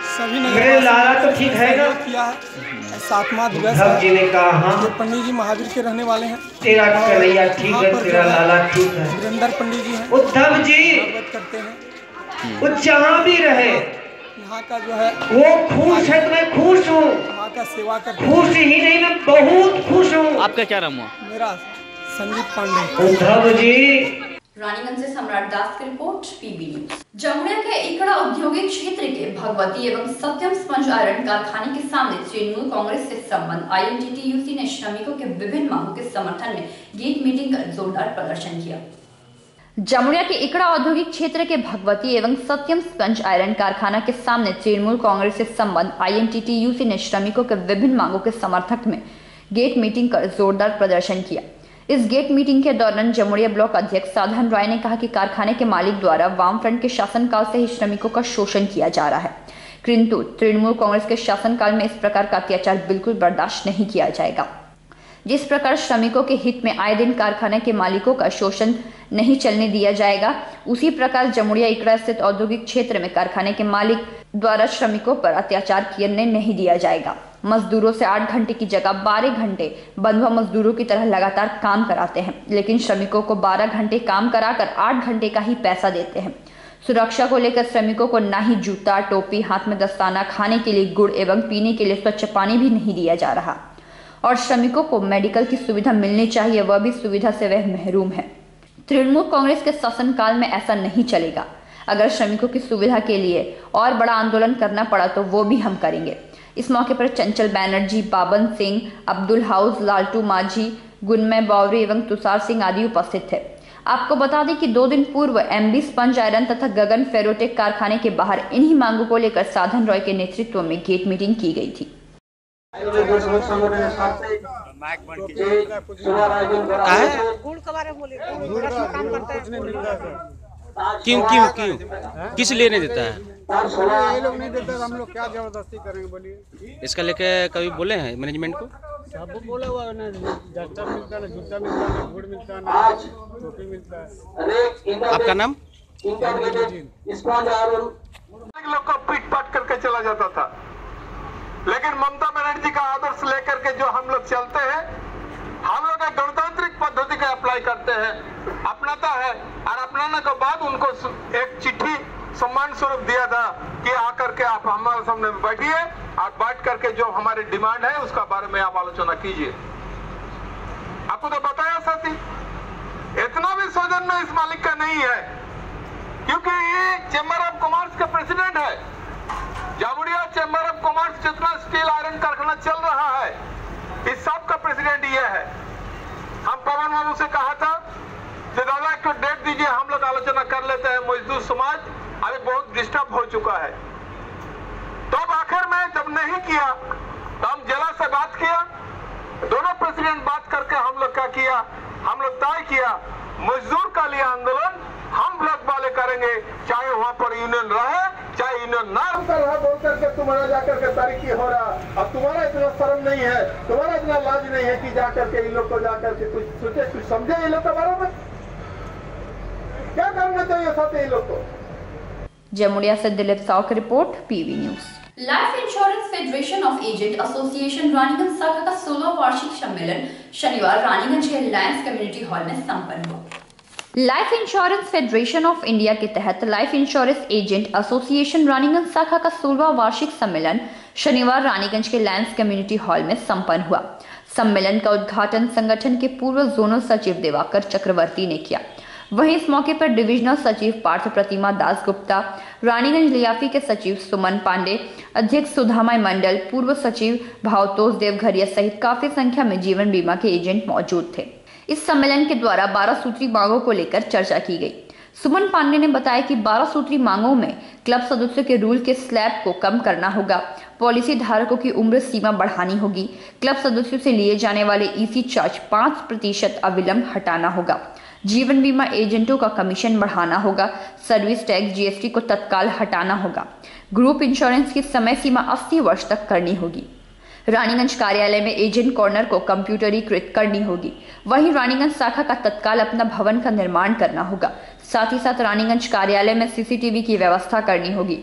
सभी मेरे लाला तो ठीक है ना। किया है 7वां दिवस जी ने कहा ये पंडित जी महावीर के रहने वाले हैं। तेरा कन्हैया ठीक है, तेरा लाला ठीक है। वीरेंद्र पंडित जी हैं। उद्धव जी भागवत करते हैं। वो जहाँ भी रहे यहाँ का जो है वो खुश है, मैं खुश हूँ। वहाँ का सेवा करते खुश ही नहीं, मैं बहुत खुश हूँ। आपका क्या नाम हुआ? मेरा संजीत पांडे। उद्धव जी। रानीगंज से सम्राट दास की रिपोर्ट, पीबी न्यूज। जमुना के इकड़ा औद्योगिक क्षेत्र के भगवती एवं सत्यम स्पंज आयरन कारखाने के सामने तृणमूल कांग्रेस से संबंध INTTUC ने श्रमिकों के विभिन्न मांगों के समर्थन में गेट मीटिंग कर जोरदार प्रदर्शन किया। जमुना के इकड़ा औद्योगिक क्षेत्र के भगवती एवं सत्यम स्पंज आयरन कारखाना के सामने तृणमूल कांग्रेस से संबंध INTTUC ने श्रमिकों के विभिन्न मांगों के समर्थक में गेट मीटिंग कर जोरदार प्रदर्शन किया। इस गेट मीटिंग के दौरान जमुड़िया ब्लॉक अध्यक्ष साधन राय ने कहा कि कारखाने के मालिक द्वारा वामफ्रंट के शासनकाल से ही श्रमिकों का शोषण किया जा रहा है, किंतु तृणमूल कांग्रेस के शासनकाल में इस प्रकार का अत्याचार बिल्कुल बर्दाश्त नहीं किया जाएगा। जिस प्रकार श्रमिकों के हित में आए दिन कारखाने के मालिकों का शोषण नहीं चलने दिया जाएगा, उसी प्रकार जमुड़िया इकड़ा स्थित औद्योगिक क्षेत्र में कारखाने के मालिक द्वारा श्रमिकों पर अत्याचार करने नहीं दिया जाएगा। मजदूरों से 8 घंटे की जगह 12 घंटे बंधुआ मजदूरों की तरह लगातार काम कराते हैं, लेकिन श्रमिकों को 12 घंटे काम कराकर 8 घंटे का ही पैसा देते हैं। सुरक्षा को लेकर श्रमिकों को ना ही जूता, टोपी, हाथ में दस्ताना, खाने के लिए गुड़ एवं पीने के लिए स्वच्छ पानी भी नहीं दिया जा रहा और श्रमिकों को मेडिकल की सुविधा मिलनी चाहिए, वह भी सुविधा से वह महरूम है। तृणमूल कांग्रेस के शासनकाल में ऐसा नहीं चलेगा। अगर श्रमिकों की सुविधा के लिए और बड़ा आंदोलन करना पड़ा तो वो भी हम करेंगे। इस मौके पर चंचल बैनर्जी, बाबन सिंह, अब्दुल हाउस, लालटू माझी, गुनमय बावरी एवं तुषार सिंह आदि उपस्थित थे। आपको बता दें कि 2 दिन पूर्व MB स्पंज आयरन तथा गगन फेरोटेक कारखाने के बाहर इन्हीं मांगों को लेकर साधन रॉय के नेतृत्व में गेट मीटिंग की गई थी। क्यों क्यों क्यों किस लिए नहीं देता है? ये लोग नहीं देते हम लोग क्या जबरदस्ती करेंगे बोलिए। इसका लेके कभी बोले हैं मैनेजमेंट को? सब बोला हुआ है ना, डस्टर मिलता है, जूता मिलता है, गुड़ मिलता है, टोपी मिलता है। आपका नाम? लोग को पीट पाट करके चला जाता था, लेकिन ममता बनर्जी का आदर्श लेकर के जो हम लोग चलते हैं, हम लोग गणतांत्रिक पद्धति का अप्लाई करते हैं, अपनाता है और अपनाने के बाद उनको एक चिट्ठी सम्मान स्वरूप दिया था कि आकर के आप हमारे सामने बैठिए और बैठ करके जो हमारी डिमांड है उसका बारे में आप आलोचना कीजिए। आपको तो बताया साथी, इतना भी सौजन्य में इस मालिक का नहीं है, क्योंकि ये चेंबर ऑफ कॉमर्स का प्रेसिडेंट है। जामुड़िया चेंबर ऑफ कॉमर्स जितना स्टील आयरन कारखाना चल रहा है, इस सब का प्रेसिडेंट ये है। हम पवन बाबू से कहा था कि दादा एक डेट दीजिए, हम लोग आलोचना कर लेते हैं। मजदूर समाज अभी बहुत डिस्टर्ब हो चुका है। तो अब आखिर में जब नहीं किया तो हम जिला से बात किया, दोनों प्रेसिडेंट बात करके हम लोग क्या किया, हम लोग तय किया मजदूर का लिए आंदोलन हम ब्लॉक वाले करेंगे, चाहे वहां पर यूनियन रहे चाहे यूनियन ना रहा। बोल करके तुम्हारा जाकर के तारीखी हो रहा, अब तुम्हारा इतना शर्म नहीं है, तुम्हारा इतना लाज नहीं है कि जाकर के इन लोग को जाकर के कुछ सोचे, कुछ समझे इन लोग के बारे में क्या करना चाहिए साथी इन लोग को। जमुड़िया से दिलीप साव की report, PV news. Life insurance federation of agent association Raniganj शाखा का 16वां वार्षिक सम्मेलन शनिवार रानीगंज के लायंस कम्युनिटी हॉल में संपन्न हुआ। Life insurance federation of India के तहत life insurance agent association Raniganj शाखा का 16वां वार्षिक सम्मेलन शनिवार रानीगंज के लायंस कम्युनिटी हॉल में संपन्न हुआ। सम्मेलन का उद्घाटन संगठन के पूर्व जोनल सचिव दिवाकर चक्रवर्ती ने किया। वहीं इस मौके पर डिविजनल सचिव पार्थ प्रतिमा दास गुप्ता, रानीगंज लियाफी के सचिव सुमन पांडे, अध्यक्ष सुधामय मंडल, पूर्व सचिव भावतोष देवघरिया सहित काफी संख्या में जीवन बीमा के एजेंट मौजूद थे। इस सम्मेलन के द्वारा 12 सूत्री मांगों को लेकर चर्चा की गई। सुमन पांडे ने बताया कि 12 सूत्री मांगों में क्लब सदस्यों के रूल के स्लैब को कम करना होगा, पॉलिसी धारकों की उम्र सीमा बढ़ानी होगी, क्लब सदस्यों से लिए जाने वाले ईसी चार्ज 5% अविलंब हटाना होगा, जीवन बीमा एजेंटों का कमीशन बढ़ाना होगा, सर्विस टैक्स जीएसटी को तत्काल हटाना होगा, ग्रुप इंश्योरेंस की समय सीमा 80 वर्ष तक करनी होगी, रानीगंज कार्यालय में एजेंट कॉर्नर को कंप्यूटरीकृत करनी होगी, वहीं रानीगंज शाखा का तत्काल अपना भवन का निर्माण करना होगा, साथ ही साथ रानीगंज कार्यालय में सीसीटीवी की व्यवस्था करनी होगी।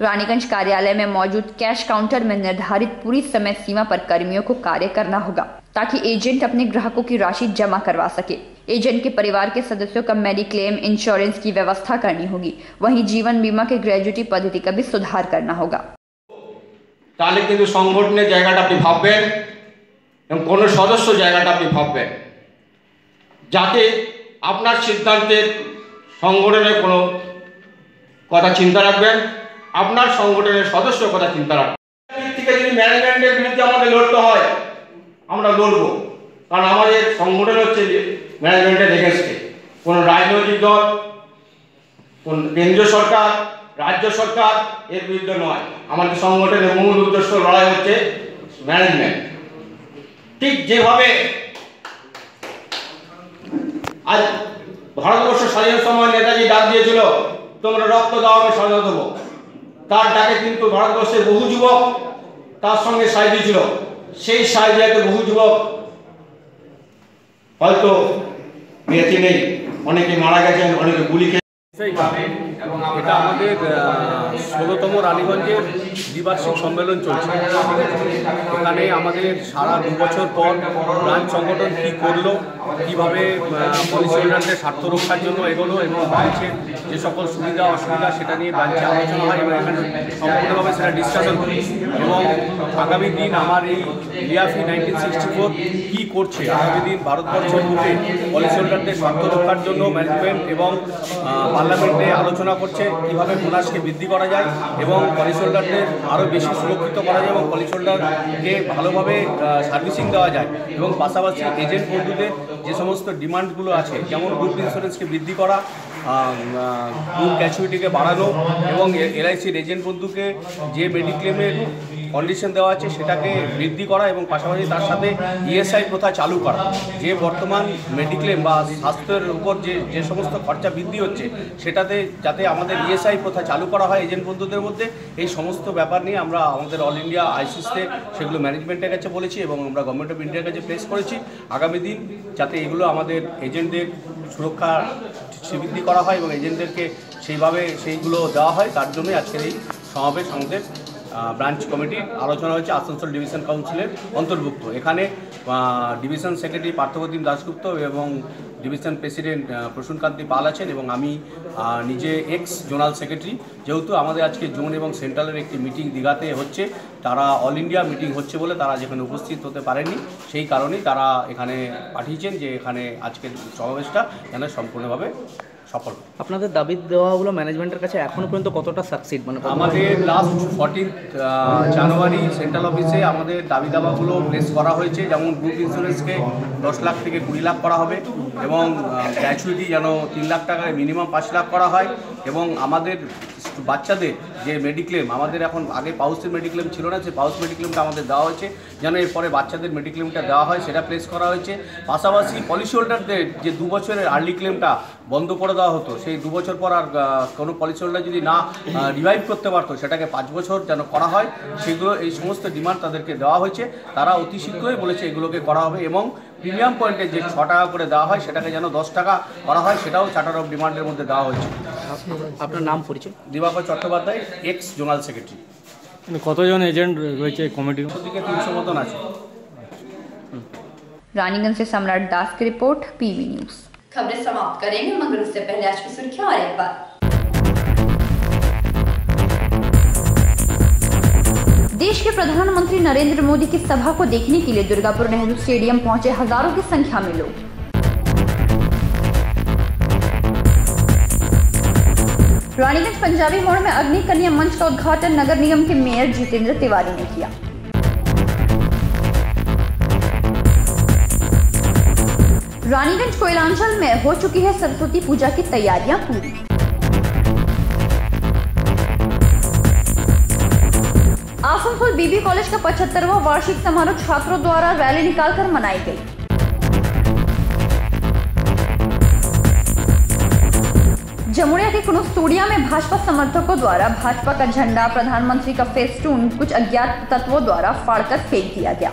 रानीगंज कार्यालय में मौजूद कैश काउंटर में निर्धारित पूरी समय सीमा पर कर्मियों को कार्य करना होगा ताकि एजेंट अपने ग्राहकों की राशि जमा करवा सके। एजेंट के परिवार के सदस्यों का मेडिक्लेम इंश्योरेंस की व्यवस्था करनी होगी। वहीं जीवन बीमा के ग्रेजुटी पद्धति का भी सुधार करना होगा। তাহলে কিন্তু সংগঠনের জায়গাটা আপনি ভাববেন এবং কোন সদস্য জায়গাটা আপনি ভাববেন, যাতে আপনার সিদ্ধান্তের সংগঠনের কোনো কথা চিন্তা রাখবেন, আপনার সংগঠনের সদস্যের কথা চিন্তা রাখবেন। দিক থেকে যদি ম্যানেজমেন্টের বিরুদ্ধে আমাদের লড়তে হয় আমরা লড়বো, কারণ আমাদের সংগঠন হচ্ছে ম্যানেজমেন্টের এগেইনস্টে। কোনো রাজনৈতিক দল, কোন কেন্দ্রীয় সরকার, রাজ্য সরকার এর বিরুদ্ধে নয়। আমাদের সংগঠনের মূল উদ্দেশ্য লড়াই হচ্ছে ম্যানেজমেন্ট। ঠিক যেভাবে আজ ভারতবর্ষ স্বাধীন সময় নেতাজি ডাক দিয়েছিল তোমরা রক্ত দাও আমি স্বাধীনতা দেবো, তার ডাকে কিন্তু ভারতবর্ষের বহু যুবক তার সঙ্গে সায় দিয়েছিল। সেই সায় দিয়াতে বহু যুবক হয়তো বেঁচে নেই, অনেকে মারা গেছেন, অনেকে গুলি খেয়ে। এটা আমাদের 16তম রানীগঞ্জের দ্বিবার্ষিক সম্মেলন চলছে। এখানে আমাদের সারা 2 বছর পর ব্রাঞ্চ সংগঠন কী করলো, কীভাবে পলিসি হোল্ডারদের স্বার্থ রক্ষার জন্য এগোলো এবং ব্রাঞ্চের যে সকল সুবিধা অসুবিধা সেটা নিয়ে ব্রাঞ্চে আলোচনা হয় এবং এখানে সম্পূর্ণভাবে সেটা ডিসকাশন করি। এবং আগামী দিন আমার এই লিয়াফি 1964 কী করছে, আগামী দিন ভারতবর্ষের বুকে পলিসি হোল্ডারদের স্বার্থ রক্ষার জন্য ম্যানেজমেন্ট এবং পার্লামেন্টে আলোচনা করছে কীভাবে বোনাসকে বৃদ্ধি করা যায় এবং পলিসি হোল্ডারদের আরও বেশি সুরক্ষিত করা যায় এবং পলিসি হোল্ডারকে ভালোভাবে সার্ভিসিং দেওয়া যায় এবং পাশাপাশি এজেন্ট বন্ধুদের যে সমস্ত ডিমান্ডগুলো আছে, যেমন গ্রুপ ইন্স্যুরেন্সকে বৃদ্ধি করা, গ্রুপ গ্র্যাচুইটিকে বাড়ানো এবং এলআইসির এজেন্ট বন্ধুকে যে মেডিক্লেমের কন্ডিশন দেওয়া আছে সেটাকে বৃদ্ধি করা এবং পাশাপাশি তার সাথে ইএসআই প্রথা চালু করা। যে বর্তমান মেডিক্লেম বা স্বাস্থ্যের উপর যে সমস্ত খরচা বৃদ্ধি হচ্ছে সেটাতে যাতে আমাদের ইএসআই প্রথা চালু করা হয় এজেন্ট বন্ধুদের মধ্যে, এই সমস্ত ব্যাপার নিয়ে আমরা আমাদের অল ইন্ডিয়া আইসিসতে সেগুলো ম্যানেজমেন্টের কাছে বলেছি এবং আমরা গভর্নমেন্ট অফ ইন্ডিয়ার কাছে প্লেস করেছি। আগামী দিন যাতে এগুলো আমাদের এজেন্টদের সুরক্ষা বৃদ্ধি করা হয় এবং এজেন্টদেরকে সেইগুলো দেওয়া হয়, তার জন্যই আজকের এই সমাবেশ আমাদের ব্রাঞ্চ কমিটির আলোচনা হয়েছে আসানসোল ডিভিশন কাউন্সিলের অন্তর্ভুক্ত। এখানে ডিভিশন সেক্রেটারি পার্থপ্রতিম দাশগুপ্ত এবং ডিভিশন প্রেসিডেন্ট প্রসূনকান্তি পাল আছেন এবং আমি নিজে এক্স জোনাল সেক্রেটারি। যেহেতু আমাদের আজকে জোন এবং সেন্ট্রালের একটি মিটিং দীঘাতে হচ্ছে, তারা অল ইন্ডিয়া মিটিং হচ্ছে বলে তারা যেখানে উপস্থিত হতে পারেননি, সেই কারণেই তারা এখানে পাঠিয়েছেন যে এখানে আজকের সমাবেশটা যেন সম্পূর্ণভাবে সফল। আপনাদের দাবি দেওয়াগুলো ম্যানেজমেন্টের কাছে এখনো পর্যন্ত কতটা সাকসিড? মানে আমাদের লাস্ট 14 জানুয়ারি সেন্ট্রাল অফিসে আমাদের দাবি দাবাগুলো প্লেস করা হয়েছে, যেমন গ্রুপ ইন্স্যুরেন্সকে 10 লাখ থেকে 20 লাখ করা হবে এবং গ্র্যাচুইটি যেন 3 লাখ টাকায় মিনিমাম 5 লাখ করা হয় এবং আমাদের বাচ্চাদের যে মেডিক্লেম, আমাদের এখন আগে পাউসের মেডিক্লেম ছিল না, সেই পাউস মেডিক্লেমটা আমাদের দেওয়া হয়েছে, যেন এরপরে বাচ্চাদের মেডিক্লেমটা দেওয়া হয় সেটা প্লেস করা হয়েছে। পাশাপাশি পলিসি হোল্ডারদের যে 2 বছরের আর্লি ক্লেমটা বন্ধ করে দেওয়া হতো, সেই 2 বছর পর আর কোনো পলিসি হোল্ডার যদি না রিভাইভ করতে পারতো সেটাকে 5 বছর যেন করা হয়, সেগুলো এই সমস্ত ডিমান্ড তাদেরকে দেওয়া হয়েছে। তারা অতি শীঘ্রই বলেছে এগুলোকে করা হবে এবং প্রিমিয়াম পয়েন্টে যে 6 টাকা করে দেওয়া হয় সেটাকে যেন 10 টাকা করা হয়, সেটাও চার্টার অফ ডিমান্ডের মধ্যে দেওয়া হয়েছে। আপনার নাম পরিচয়? দিবাকর চট্টোপাধ্যায়, এক্স জোনাল সেক্রেটারি। কতজন এজেন্ট রয়েছে কমিটির? 300 মতন আছে। रानीगंज से सम्राट दास की रिपोर्ट, पीवी न्यूज। खबरें समाप्त करेंगे मगर उससे पहले आज की सुर्खियां और एक बार। देश के प्रधानमंत्री नरेंद्र मोदी की सभा को देखने के लिए दुर्गापुर नेहरू स्टेडियम पहुंचे हजारों की संख्या में लोग। रानीगंज पंजाबी मोड़ में अग्नि कन्या मंच का उद्घाटन नगर निगम के मेयर जितेंद्र तिवारी ने किया। रानीगंज कोयलांचल में हो चुकी है सरस्वती पूजा की तैयारियां पूरी। आसनसोल बीबी कॉलेज का 75वां वार्षिक समारोह छात्रों द्वारा रैली निकालकर मनाई गई। जमुड़िया के कुनुस्तुड़िया में भाजपा समर्थकों द्वारा भाजपा का झंडा, प्रधानमंत्री का फेस्टून कुछ अज्ञात तत्वों द्वारा फाड़कर फेंक दिया गया।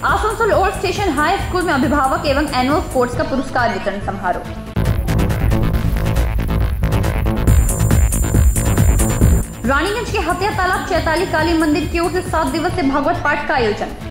Asansol old station high school में अभिभावक एवं एनुअल स्पोर्ट्स का पुरस्कार वितरण समारोह। रानीगंज के हत्या तालाब चैताली काली मंदिर की ओर से 7 दिवसीय भागवत पाठ का आयोजन।